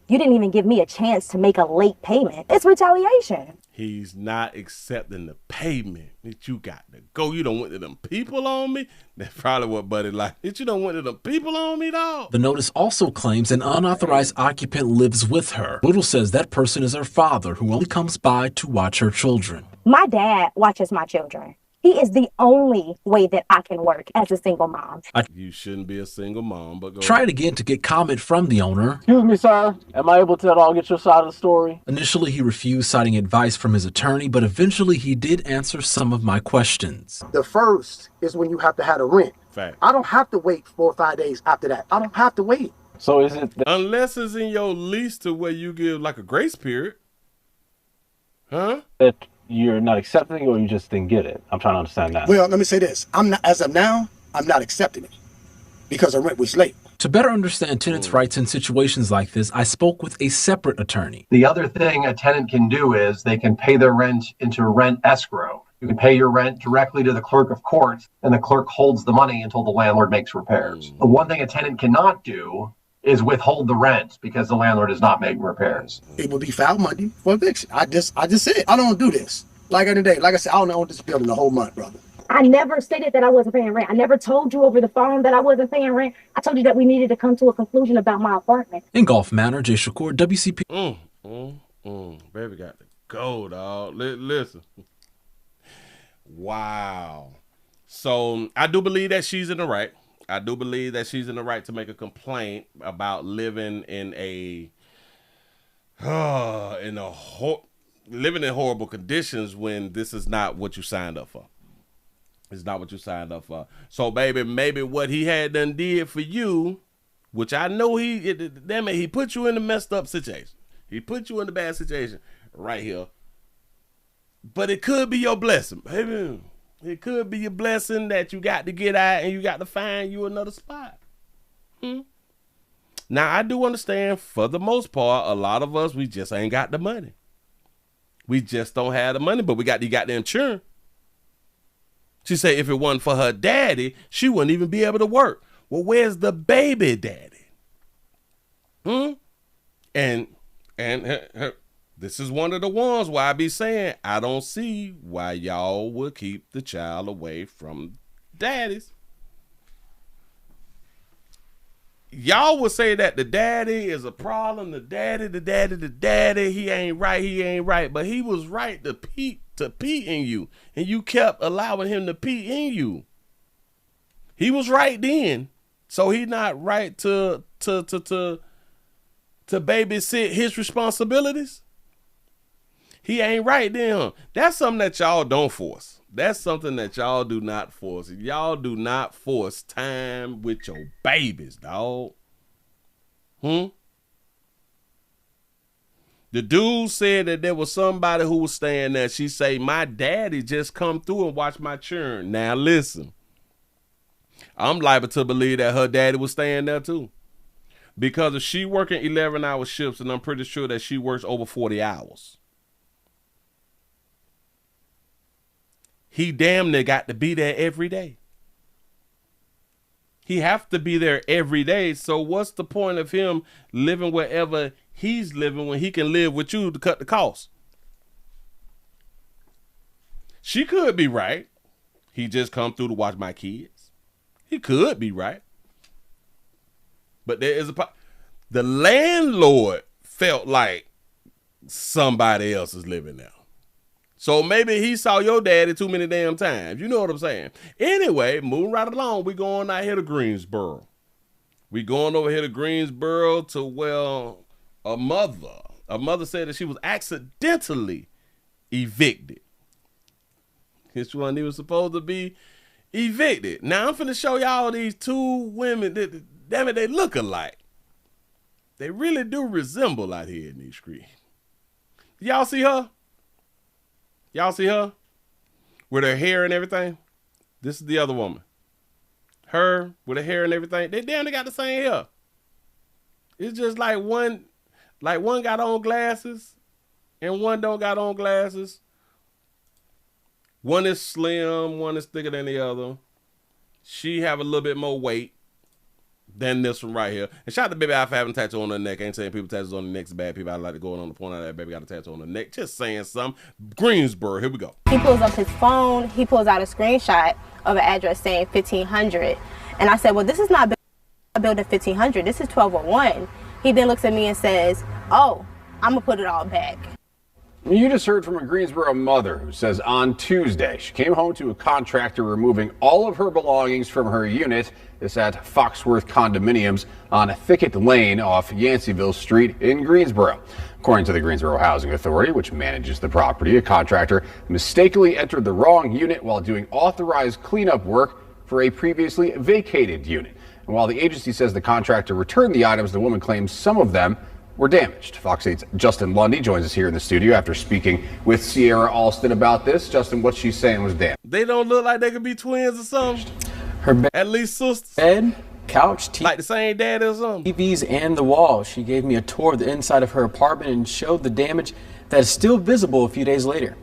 You didn't even give me a chance to make a late payment. It's retaliation. He's not accepting the payment that you got to go. You don't went to them people on me. That's probably what Buddy like. You don't went to them people on me, dog. The notice also claims an unauthorized occupant lives with her. Whittle says that person is her father, who only comes by to watch her children. My dad watches my children. He is the only way that I can work as a single mom. You shouldn't be a single mom, but go tried again to get comment from the owner. Excuse me, sir. Am I able to at all get your side of the story? Initially, he refused, citing advice from his attorney, but eventually he did answer some of my questions. The first is when you have to have a rent. Fact. I don't have to wait 4 or 5 days after that. I don't have to wait. So is it... Unless it's in your lease to where you give like a grace period. Huh? That you're not accepting, or you just didn't get it? I'm trying to understand that. Well, let me say this. As of now, I'm not accepting it because the rent was late. To better understand tenants' rights in situations like this, I spoke with a separate attorney. The other thing a tenant can do is they can pay their rent into rent escrow. You can pay your rent directly to the clerk of court, and the clerk holds the money until the landlord makes repairs. The one thing a tenant cannot do is withhold the rent because the landlord is not making repairs. It will be filed Monday for eviction. I just said I don't do this. Like in the day, like I said, I don't own this building the whole month, brother. I never stated that I wasn't paying rent. I never told you over the phone that I wasn't paying rent. I told you that we needed to come to a conclusion about my apartment. In Golf Manor, Jay Shakur, WCP. Baby got to go, dog. Listen. Wow. So I do believe that she's in the right. I do believe that she's in the right to make a complaint about living in living in horrible conditions when this is not what you signed up for. It's not what you signed up for. So, baby, maybe what he had done did for you, which I know he put you in a messed up situation. He put you in a bad situation right here. But it could be your blessing, baby. It could be your blessing that you got to get out and you got to find you another spot. Now, I do understand, for the most part, a lot of us, we just ain't got the money. We just don't have the money, but we got the goddamn churn. She said if it wasn't for her daddy, she wouldn't even be able to work. Well, where's the baby daddy? And this is one of the ones where I be saying, I don't see why y'all would keep the child away from daddies. Y'all would say that the daddy is a problem, the daddy, he ain't right. But he was right to pee in you. And you kept allowing him to pee in you. He was right then. So he not right to babysit his responsibilities. He ain't right then. That's something that y'all don't force. That's something that y'all do not force. Y'all do not force time with your babies, dog. The dude said that there was somebody who was staying there. She say, my daddy just come through and watch my children. Now listen, I'm liable to believe that her daddy was staying there too. Because if she working 11-hour shifts, and I'm pretty sure that she works over 40 hours. He damn near got to be there every day. He have to be there every day. So what's the point of him living wherever he's living when he can live with you to cut the cost? She could be right. He just come through to watch my kids. He could be right. But there is the landlord felt like somebody else is living there. So maybe he saw your daddy too many damn times. You know what I'm saying? Anyway, moving right along, we going out here to Greensboro. We going over here to Greensboro to, well, a mother said that she was accidentally evicted. This one he was supposed to be evicted. Now I'm finna show y'all these two women. Damn it, they look alike. They really do resemble out here in these streets. Y'all see her? Y'all see her? With her hair and everything? This is the other woman. Her with her hair and everything. They damn near got the same hair. It's just like one got on glasses and one don't got on glasses. One is slim, one is thicker than the other. She have a little bit more weight than this one right here. And shout out to Baby I for having a tattoo on her neck. I ain't saying people tattoos on the neck is bad. People I like to go on the point out that baby got a tattoo on the neck. Just saying something. Greensboro, here we go. He pulls up his phone. He pulls out a screenshot of an address saying 1500. And I said, well, this is not building 1500. This is 1201. He then looks at me and says, oh, I'm going to put it all back. You just heard from a Greensboro mother who says on Tuesday she came home to a contractor removing all of her belongings from her unit. This at Foxworth Condominiums on Thicket Lane off Yanceyville Street in Greensboro. According to the Greensboro Housing Authority, which manages the property, a contractor mistakenly entered the wrong unit while doing authorized cleanup work for a previously vacated unit. And while the agency says the contractor returned the items, the woman claims some of them were damaged. Fox 8's Justin Lundy joins us here in the studio after speaking with Sierra Alston about this. Justin, what she's saying was damaged. They don't look like they could be twins or something. Her bed, at least sisters. Bed, couch, TV, like the same dad or something. TVs and the walls. She gave me a tour of the inside of her apartment and showed the damage that is still visible a few days later.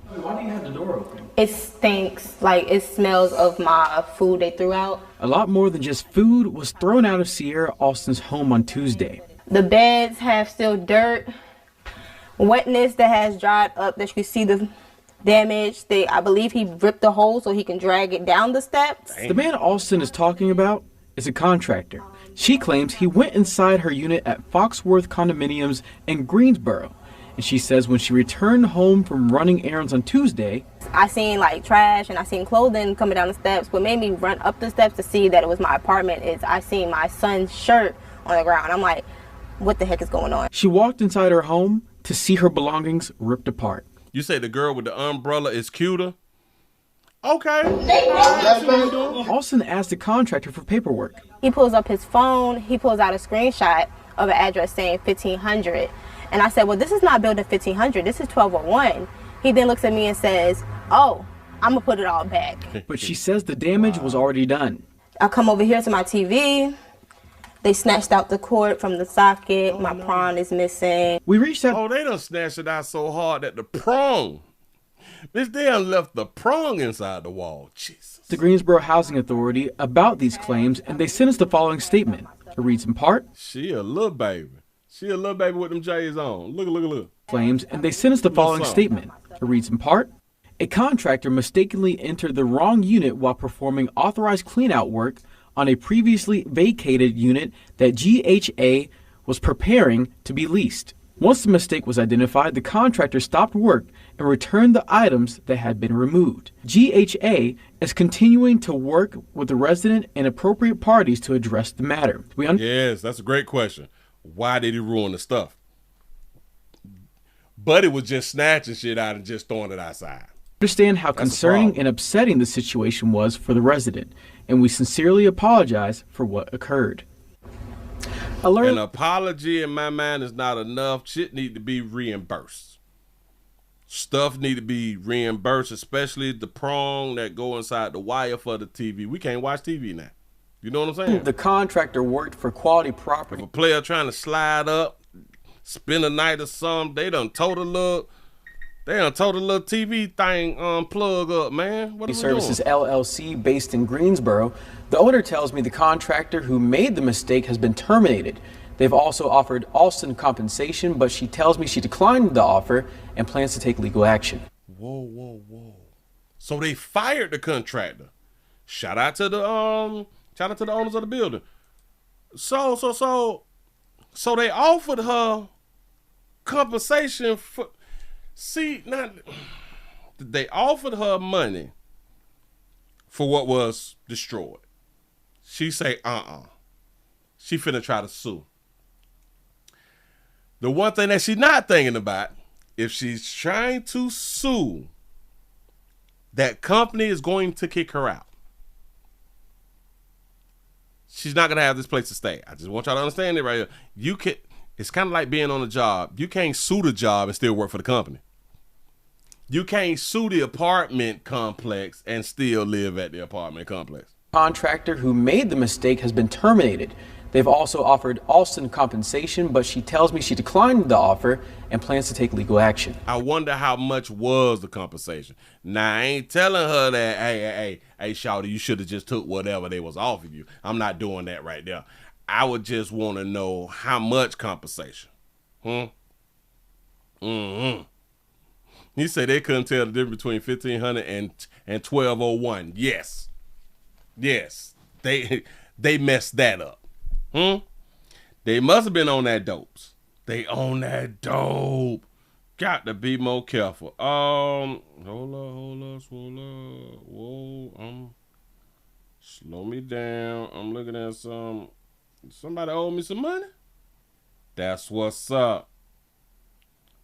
Why do you have the door open? It stinks. Like, it smells of my food they threw out. A lot more than just food was thrown out of Sierra Alston's home on Tuesday. The beds have still dirt, wetness that has dried up, that you can see the damage. I believe he ripped the hole so he can drag it down the steps. The man Alston is talking about is a contractor. She claims he went inside her unit at Foxworth Condominiums in Greensboro. And she says when she returned home from running errands on Tuesday, I seen like trash and I seen clothing coming down the steps. What made me run up the steps to see that it was my apartment is I seen my son's shirt on the ground. I'm like, what the heck is going on? She walked inside her home to see her belongings ripped apart. You say the girl with the umbrella is cuter? Okay. Alston asked the contractor for paperwork. He pulls up his phone. He pulls out a screenshot of an address saying 1500. And I said, well, this is not building 1500. This is 1201. He then looks at me and says, oh, I'm going to put it all back. But she says the damage was already done. I come over here to my TV. They snatched out the cord from the socket. My prong is missing. We reached out. Oh, they done snatched it out so hard that the prong. Bitch, they done left the prong inside the wall. Jesus. The Greensboro Housing Authority about these claims, and they sent us the following statement. It reads in part, She a little baby. She a little baby with them J's on. Look. Claims, and they sent us the following statement. It reads in part, a contractor mistakenly entered the wrong unit while performing authorized cleanout work on a previously vacated unit that GHA was preparing to be leased. Once the mistake was identified, the contractor stopped work and returned the items that had been removed. GHA is continuing to work with the resident and appropriate parties to address the matter. Yes, that's a great question. Why did he ruin the stuff? Buddy was just snatching shit out and just throwing it outside. Understand how concerning and upsetting the situation was for the resident, and we sincerely apologize for what occurred. An apology in my mind is not enough. Shit need to be reimbursed. Stuff need to be reimbursed, especially the prong that go inside the wire for the TV. We can't watch TV now. You know what I'm saying? The contractor worked for quality property. If a player trying to slide up, spend a night or something, they done told a little TV thing plug up, man. What are we Services doing? LLC based in Greensboro. The owner tells me the contractor who made the mistake has been terminated. They've also offered Alston compensation, but she tells me she declined the offer and plans to take legal action. Whoa. So they fired the contractor. Shout out to the owners of the building. So they offered her compensation for. See, they offered her money for what was destroyed. She say, She finna try to sue. The one thing that she's not thinking about, if she's trying to sue, that company is going to kick her out. She's not gonna have this place to stay. I just want y'all to understand it right here. It's kind of like being on a job. You can't sue the job and still work for the company. You can't sue the apartment complex and still live at the apartment complex. Contractor who made the mistake has been terminated. They've also offered Alston compensation, but she tells me she declined the offer and plans to take legal action. I wonder how much was the compensation. Now, I ain't telling her that, hey, shawty, you should have just took whatever they was offering you. I'm not doing that right there. I would just want to know how much compensation. He said they couldn't tell the difference between 1,500 and 1,201. Yes. They messed that up. They must have been on that dopes. They on that dope. Got to be more careful. Hold up. Whoa, slow me down. I'm looking at somebody owe me some money. That's what's up.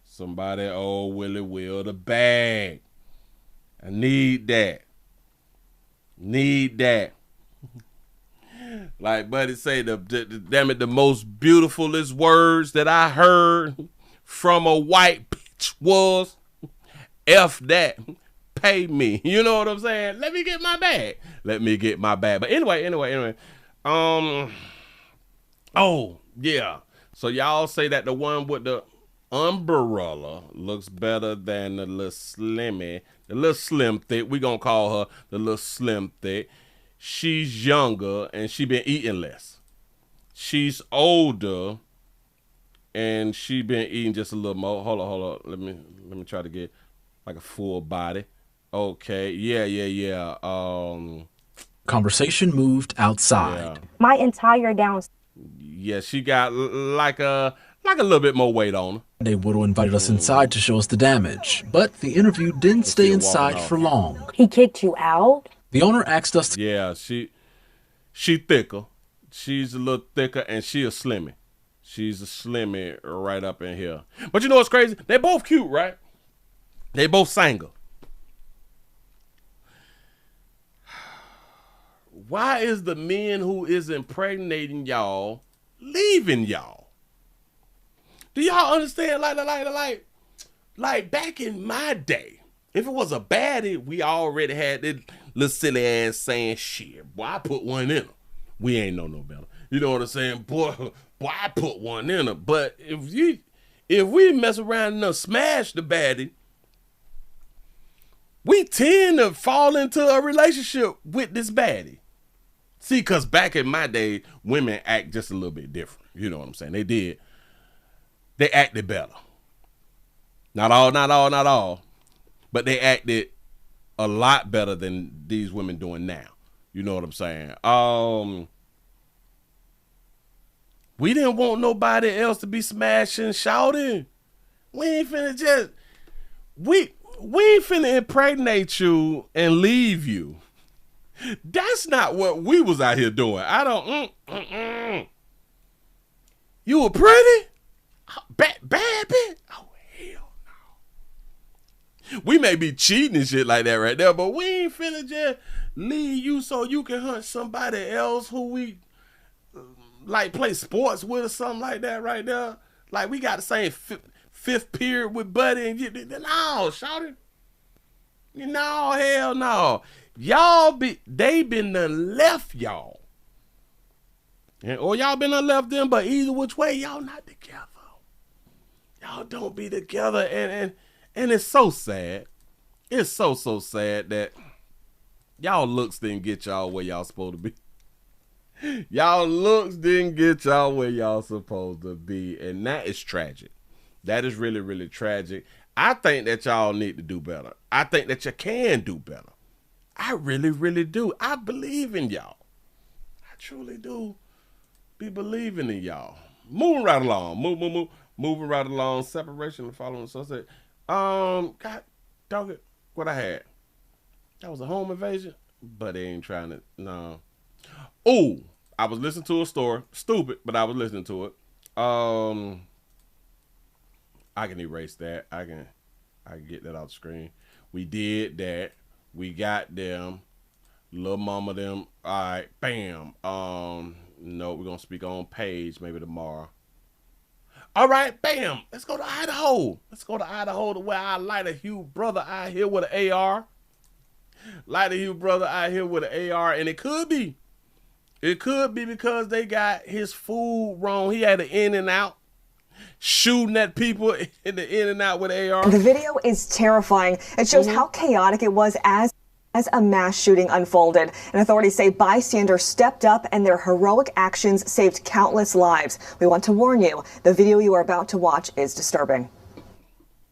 Somebody owe Willie Will the bag. I need that. Like Buddy say, damn it, the most beautifulest words that I heard from a white bitch was, F that, pay me. You know what I'm saying? Let me get my bag. But anyway. Oh, yeah. So y'all say that the one with the umbrella looks better than the little slim thick. We gonna call her the little slim thick. She's younger and she been eating less. She's older and she been eating just a little more. Hold on. Let me try to get like a full body. Okay. Yeah. Conversation moved outside. My entire downstairs. Yeah, she got like a little bit more weight on her. Dave Woodall invited us inside to show us the damage, but the interview didn't stay inside for long. He kicked you out? The owner asked us to... Yeah, she thicker. She's a little thicker and she a slimmy. She's a slimmy right up in here. But you know what's crazy? They both cute, right? They both single. Why is the men who is impregnating y'all leaving y'all? Do y'all understand? Like back in my day, if it was a baddie, we already had this little silly ass saying, shit, boy, I put one in her. We ain't know no better. You know what I'm saying? Boy, I put one in her. But if we mess around and smash the baddie, we tend to fall into a relationship with this baddie. See, because back in my day, women act just a little bit different. You know what I'm saying? They did. They acted better. Not all. But they acted a lot better than these women doing now. You know what I'm saying? We didn't want nobody else to be smashing, shouting. We ain't finna just... We ain't finna impregnate you and leave you. That's not what we was out here doing. I don't... You were pretty? Bad bitch? Oh, hell no. We may be cheating and shit like that right there, but we ain't finna just leave you so you can hunt somebody else who we like play sports with or something like that right there. Like we got the same fifth period with Buddy and you. No, shawty. No, hell no. They been done left y'all. Or y'all been done left them, but either which way, y'all not together. Y'all don't be together, and it's so sad. It's so sad that y'all looks didn't get y'all where y'all supposed to be. Y'all looks didn't get y'all where y'all supposed to be, and that is tragic. That is really, really tragic. I think that y'all need to do better. I think that you can do better. I really, really do. I believe in y'all. I truly do be believing in y'all. Moving right along. Moving right along. Separation and following sunset. God dog it. What I had. That was a home invasion. But they ain't trying to. No. Oh, I was listening to a story. Stupid, but I was listening to it. I can erase that. I can get that off the screen. We did that. We got them. Little mama them. All right. Bam. No, we're gonna speak on page maybe tomorrow. All right, bam. Let's go to Idaho. Let's go to Idaho to where our lighter hue brother out here with an AR. Lighter hue brother out here with an AR, and it could be because they got his food wrong. He had an in and out, shooting at people in the in and out with AR. The video is terrifying. It shows how chaotic it was as a mass shooting unfolded. And authorities say bystanders stepped up and their heroic actions saved countless lives. We want to warn you, the video you are about to watch is disturbing.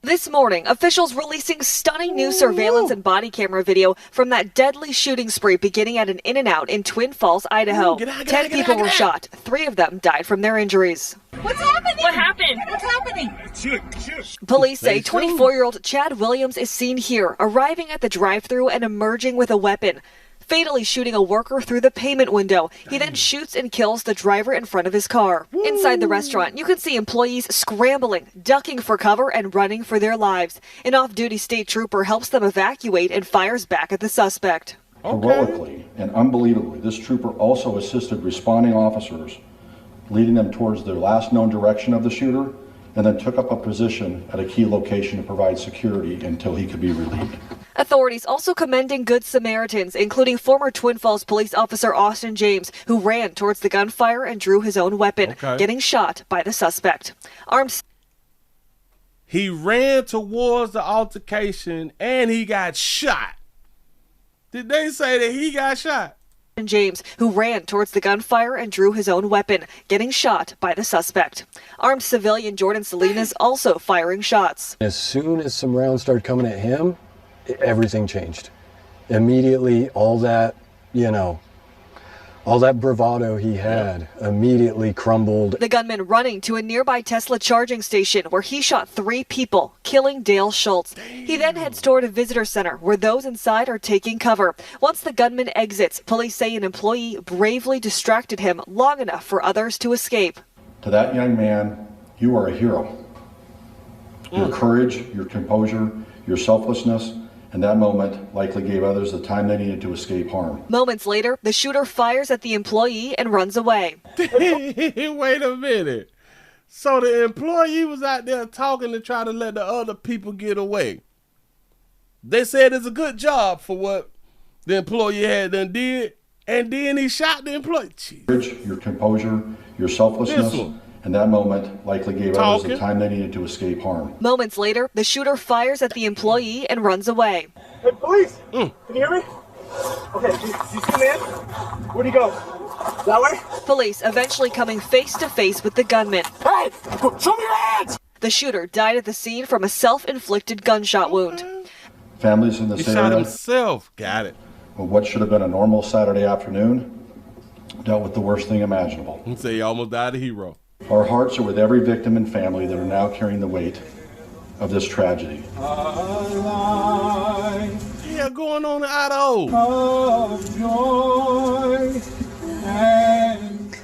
This morning, officials releasing stunning new surveillance and body camera video from that deadly shooting spree beginning at an In-N-Out in Twin Falls, Idaho. 10 people were shot. 3 of them died from their injuries. What's happening? What happened? What's happening? Police say 24-year-old Chad Williams is seen here, arriving at the drive-thru and emerging with a weapon, fatally shooting a worker through the payment window. He then shoots and kills the driver in front of his car. Inside the restaurant, you can see employees scrambling, ducking for cover, and running for their lives. An off-duty state trooper helps them evacuate and fires back at the suspect. Heroically and unbelievably, this trooper also assisted responding officers, leading them towards the last known direction of the shooter, and then took up a position at a key location to provide security until he could be relieved. Authorities also commending Good Samaritans, including former Twin Falls police officer Austin James, who ran towards the gunfire and drew his own weapon, getting shot by the suspect. He ran towards the altercation and he got shot. Did they say that he got shot? James, who ran towards the gunfire and drew his own weapon, getting shot by the suspect. Armed civilian Jordan Salinas also firing shots. As soon as some rounds started coming at him, everything changed. Immediately, all that bravado he had immediately crumbled. The gunman running to a nearby Tesla charging station where he shot 3 people, killing Dale Schultz. He then heads toward a visitor center where those inside are taking cover. Once the gunman exits, police say an employee bravely distracted him long enough for others to escape. To that young man, you are a hero. Your courage, your composure, your selflessness, and that moment likely gave others the time they needed to escape harm. Moments later, the shooter fires at the employee and runs away. Wait a minute. So the employee was out there talking to try to let the other people get away. They said it's a good job for what the employee had done did, And then he shot the employee. Your composure, your selflessness, and that moment likely gave others the time they needed to escape harm. Moments later, the shooter fires at the employee and runs away. Hey, police! Can you hear me? Okay, do you see me? Where'd he go? That way? Police eventually coming face to face with the gunman. Hey! Show me your hands! The shooter died at the scene from a self-inflicted gunshot wound. Families in this He area, shot himself. Got it. with what should have been a normal Saturday afternoon, dealt with the worst thing imaginable. You say he almost died a hero. Our hearts are with every victim and family that are now carrying the weight of this tragedy. Yeah, going on in Idaho.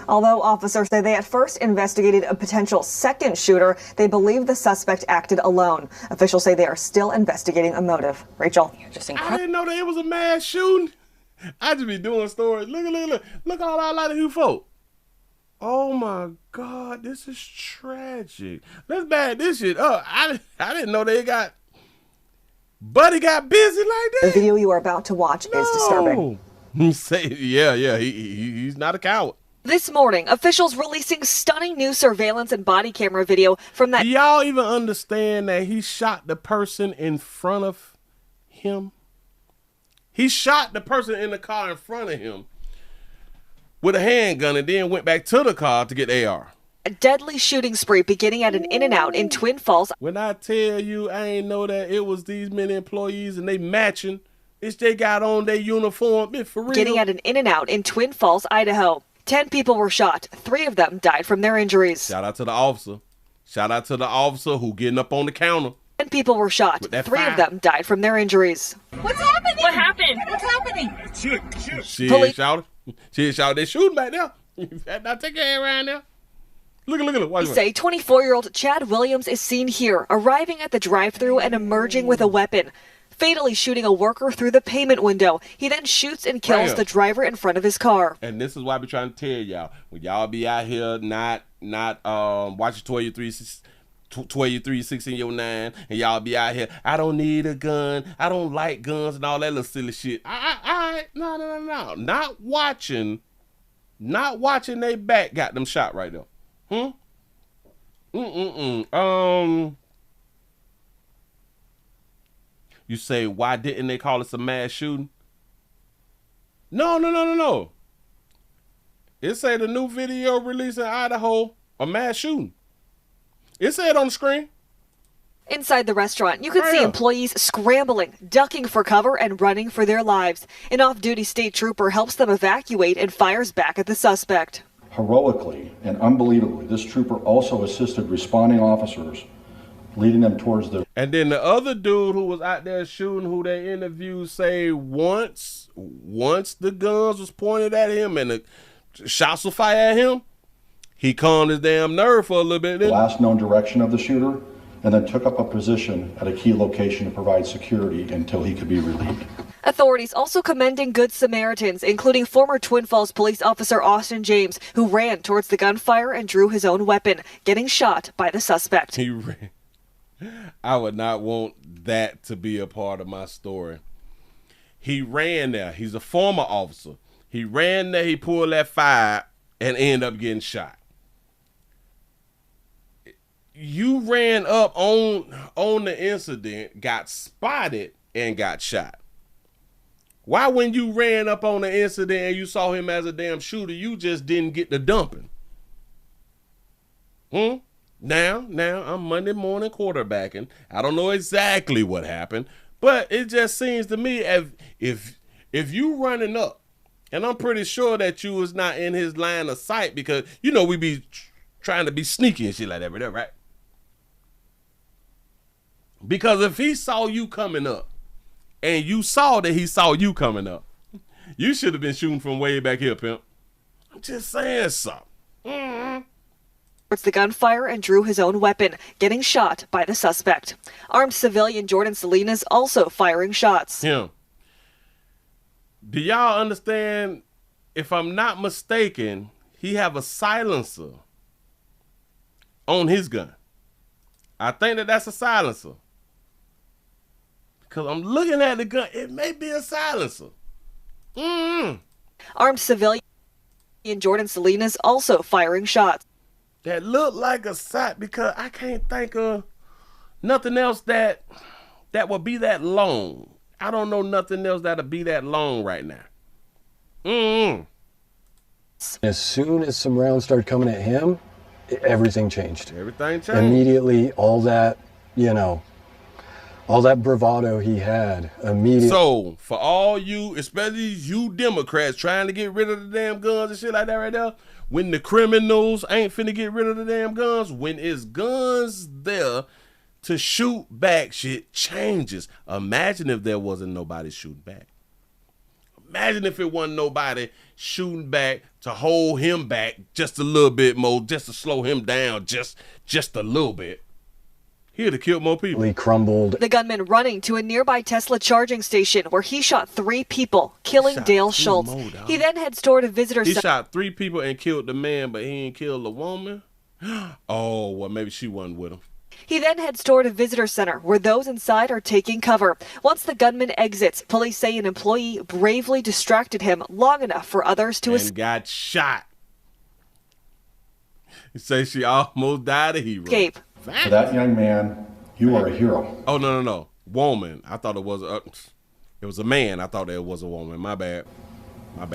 Although officers say they at first investigated a potential second shooter, they believe the suspect acted alone. Officials say they are still investigating a motive. Rachel. I didn't know that it was a mass shooting. I just be doing stories. Look all I like to do folk. Oh my God, this is tragic. Let's bag this shit up. I didn't know Buddy got busy like that. The video you are about to watch is disturbing. He's not a coward. This morning, officials releasing stunning new surveillance and body camera video from that. Do y'all even understand that he shot the person in front of him? He shot the person in the car in front of him with a handgun and then went back to the car to get AR. A deadly shooting spree beginning at an In-N-Out in Twin Falls. When I tell you I ain't know that it was these many employees and they matching, it's they got on their uniform. It's for real. Getting at an In-N-Out in Twin Falls, Idaho. 10 people were shot. 3 of them died from their injuries. Shout out to the officer. Shout out to the officer who getting up on the counter. 10 people were shot. 3 of them died from their injuries. What's happening? What happened? What's happening? Shoot. She ain't shouted. She ain't shouted. They shooting back there. Now take your hand around there. Look. They say 24-year-old Chad Williams is seen here, arriving at the drive-thru and emerging with a weapon, fatally shooting a worker through the payment window. He then shoots and kills the driver in front of his car. And this is why I be trying to tell y'all, when y'all be out here not watching 12-3, 16 your 9, and y'all be out here, I don't need a gun, I don't like guns and all that little silly shit. No. Not watching they back got them shot right there. You say, why didn't they call this a mass shooting? No. It say the new video released in Idaho, a mass shooting. It said on the screen. Inside the restaurant, you can see employees scrambling, ducking for cover, and running for their lives. An off-duty state trooper helps them evacuate and fires back at the suspect. Heroically and unbelievably, this trooper also assisted responding officers, leading them towards the... And then the other dude who was out there shooting, who they interviewed, say once the guns was pointed at him and the shots were fired at him, he calmed his damn nerve for a little bit. The last known direction of the shooter, and then took up a position at a key location to provide security until he could be relieved. Authorities also commending Good Samaritans, including former Twin Falls police officer Austin James, who ran towards the gunfire and drew his own weapon, getting shot by the suspect. He ran. I would not want that to be a part of my story. He ran there. He's a former officer. He ran there, he pulled that fire, and ended up getting shot. You ran up on the incident, got spotted, and got shot. Why when you ran up on the incident and you saw him as a damn shooter, you just didn't get the dumping? Now I'm Monday morning quarterbacking. I don't know exactly what happened, but it just seems to me if you running up, and I'm pretty sure that you was not in his line of sight because, you know, we be trying to be sneaky and shit like that, right? Because if he saw you coming up and you saw that he saw you coming up, you should have been shooting from way back here, pimp. I'm just saying something. Towards the gunfire and drew his own weapon, getting shot by the suspect. Armed civilian Jordan Salinas also firing shots. Him. Do y'all understand? If I'm not mistaken, he have a silencer on his gun. I think that's a silencer. Because I'm looking at the gun. It may be a silencer. Armed civilian Jordan Salinas also firing shots. That look like a sight, because I can't think of nothing else that would be that long. I don't know nothing else that'll be that long right now. As soon as some rounds started coming at him, everything changed. Everything changed. Immediately, all that, all that bravado he had, immediately. So, for all you, especially you Democrats trying to get rid of the damn guns and shit like that right there, when the criminals ain't finna get rid of the damn guns, when it's guns there to shoot back, shit changes. Imagine if there wasn't nobody shooting back. Imagine if it wasn't nobody shooting back to hold him back just a little bit more, just to slow him down just a little bit. He'd have killed more people. He crumbled. The gunman running to a nearby Tesla charging station where he shot 3 people, killing Dale Schultz. He then heads toward a visitor He center. shot 3 people and killed the man, but he ain't killed the woman. Oh, well, maybe she wasn't with him. He then heads toward a visitor center where those inside are taking cover. Once the gunman exits, police say an employee bravely distracted him long enough for others to escape. And got shot. He say she almost died a hero. For that young man, you are a hero. Oh, no. Woman. I thought it was a man. I thought it was a woman. My bad.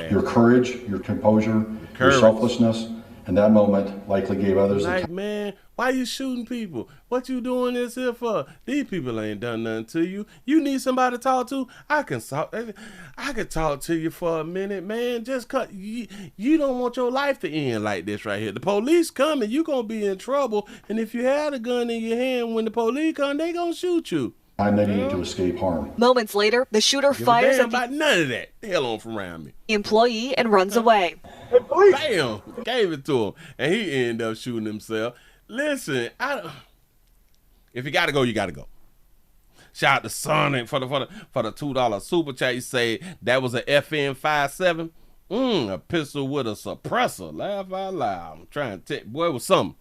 Your courage, your composure, your selflessness, in that moment likely gave others like, man, why you shooting people? What you doing this here for? These people ain't done nothing to you. You need somebody to talk to? I can talk to you for a minute, man. Just cut. You don't want your life to end like this right here. The police coming, you gonna be in trouble. And if you had a gun in your hand when the police come, they gonna shoot you. Time they needed to escape harm. Moments later, the shooter fires at about none of that. The hell on from around me. the employee and runs away. Bam! Gave it to him, and he ended up shooting himself. Listen, if you gotta go, you gotta go. Shout out to Sonic for the $2 super chat. You say that was a FN57, a pistol with a suppressor. Laugh out loud. I'm trying to boy, it was something.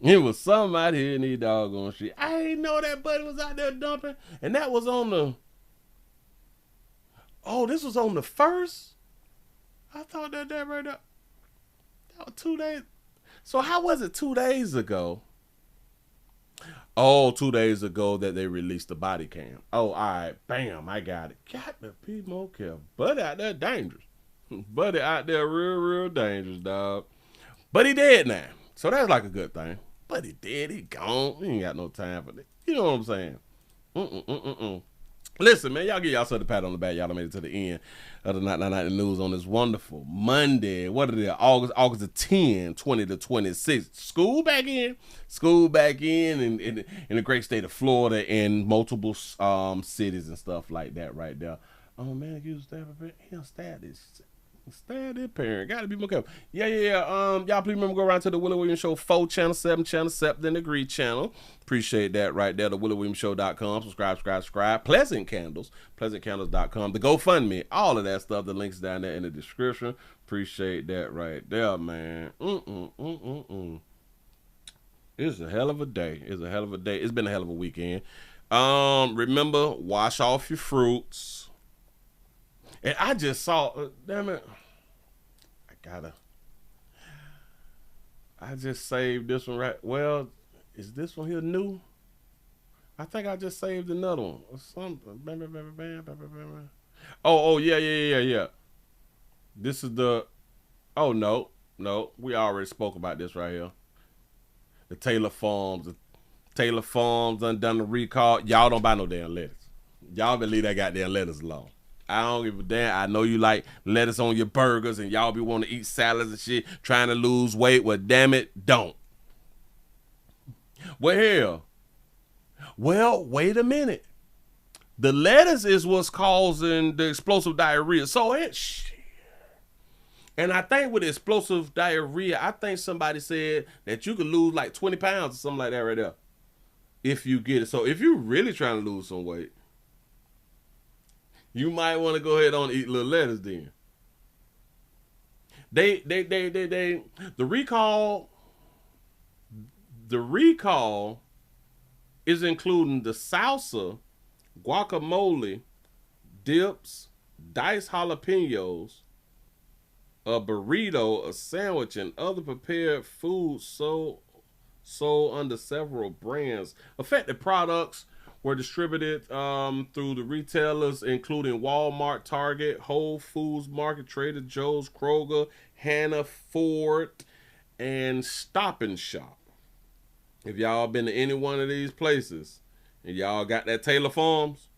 It was something out here in these doggone shit. I didn't know that buddy was out there dumping, and that was on the. Oh, this was on the 1st. I thought that right up. That was 2 days. So how was it 2 days ago? Oh, 2 days ago that they released the body cam. Oh, all right. Bam, I got it. Got to be more careful. Buddy out there dangerous. Buddy out there real dangerous, dog. But he dead now. So that's like a good thing. But he dead. He gone. He ain't got no time for that. You know what I'm saying? Listen, man, y'all give yourself a pat on the back. Y'all done made it to the end of the Night News on this wonderful Monday. What is it? August the 10th, 20 to 26. School back in in the great state of Florida and multiple cities and stuff like that right there. Oh, man, you stab a parent. He'll stab this parent. Gotta be more careful. Yeah. Y'all please remember go around to the Willie Williams Show 4 channel, 7 channel, 7 degree channel. Appreciate that right there. The WillieWilliamsShow.com. Subscribe. Pleasant Candles. PleasantCandles.com. The GoFundMe. All of that stuff. The links down there in the description. Appreciate that right there, man. It's a hell of a day. It's been a hell of a weekend. Remember, wash off your fruits. And I just saw, damn it, I just saved this one right. Well, is this one here new? I think I just saved another one or something. Oh, yeah. This is the, oh, no, we already spoke about this right here. The Taylor Farms done the recall. Y'all don't buy no damn lettuce. Y'all better leave that goddamn lettuce alone. I don't give a damn. I know you like lettuce on your burgers and y'all be wanting to eat salads and shit, trying to lose weight. Well, damn it, don't. Well, hell. Well, wait a minute. The lettuce is what's causing the explosive diarrhea. So, shit. And I think with explosive diarrhea, I think somebody said that you could lose like 20 pounds or something like that right there if you get it. So, if you're really trying to lose some weight, you might want to go ahead and eat a little lettuce then. The recall is including the salsa, guacamole, dips, diced jalapenos, a burrito, a sandwich, and other prepared foods sold under several brands. Affected products were distributed through the retailers, including Walmart, Target, Whole Foods Market, Trader Joe's, Kroger, Hannaford, and Stop and Shop. If y'all been to any one of these places and y'all got that Taylor Farms,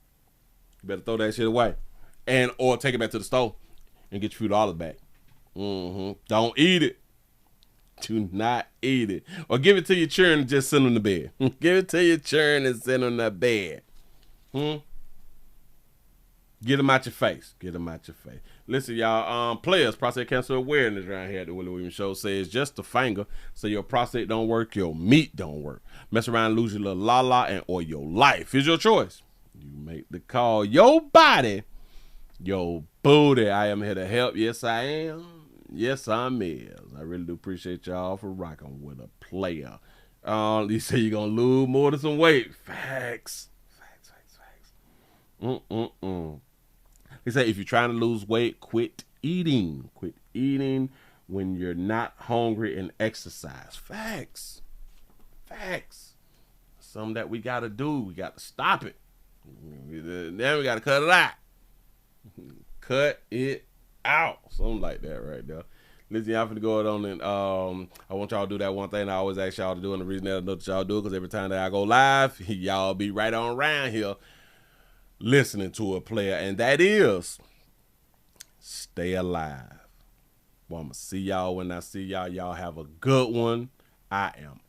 you better throw that shit away, and or take it back to the store and get your $2 back. Don't eat it. Do not eat it. Or give it to your children and just send them to bed. Give it to your children and send them to bed. Get them out your face. Get them out your face. Listen, y'all. Players, prostate cancer awareness around here at the Willie Williams Show says just a finger, so your prostate don't work, your meat don't work. Mess around and lose your little la-la and or your life. Here's your choice. You make the call. Your body, your booty. I am here to help. Yes, I am. Yes, I'm is. I really do appreciate y'all for rocking with a player. You say you're going to lose more than some weight. Facts. They say if you're trying to lose weight, quit eating. Quit eating when you're not hungry and exercise. Facts. Something that we got to do. We got to stop it. Then we got to cut it out. Cut it out. Something like that right there. Listen, y'all finna go on and I want y'all to do that one thing I always ask y'all to do, and the reason that I know that y'all do it because every time that I go live, y'all be right on around here listening to a player, and that is stay alive. Well, I'm gonna see y'all when I see y'all. Y'all have a good one. I am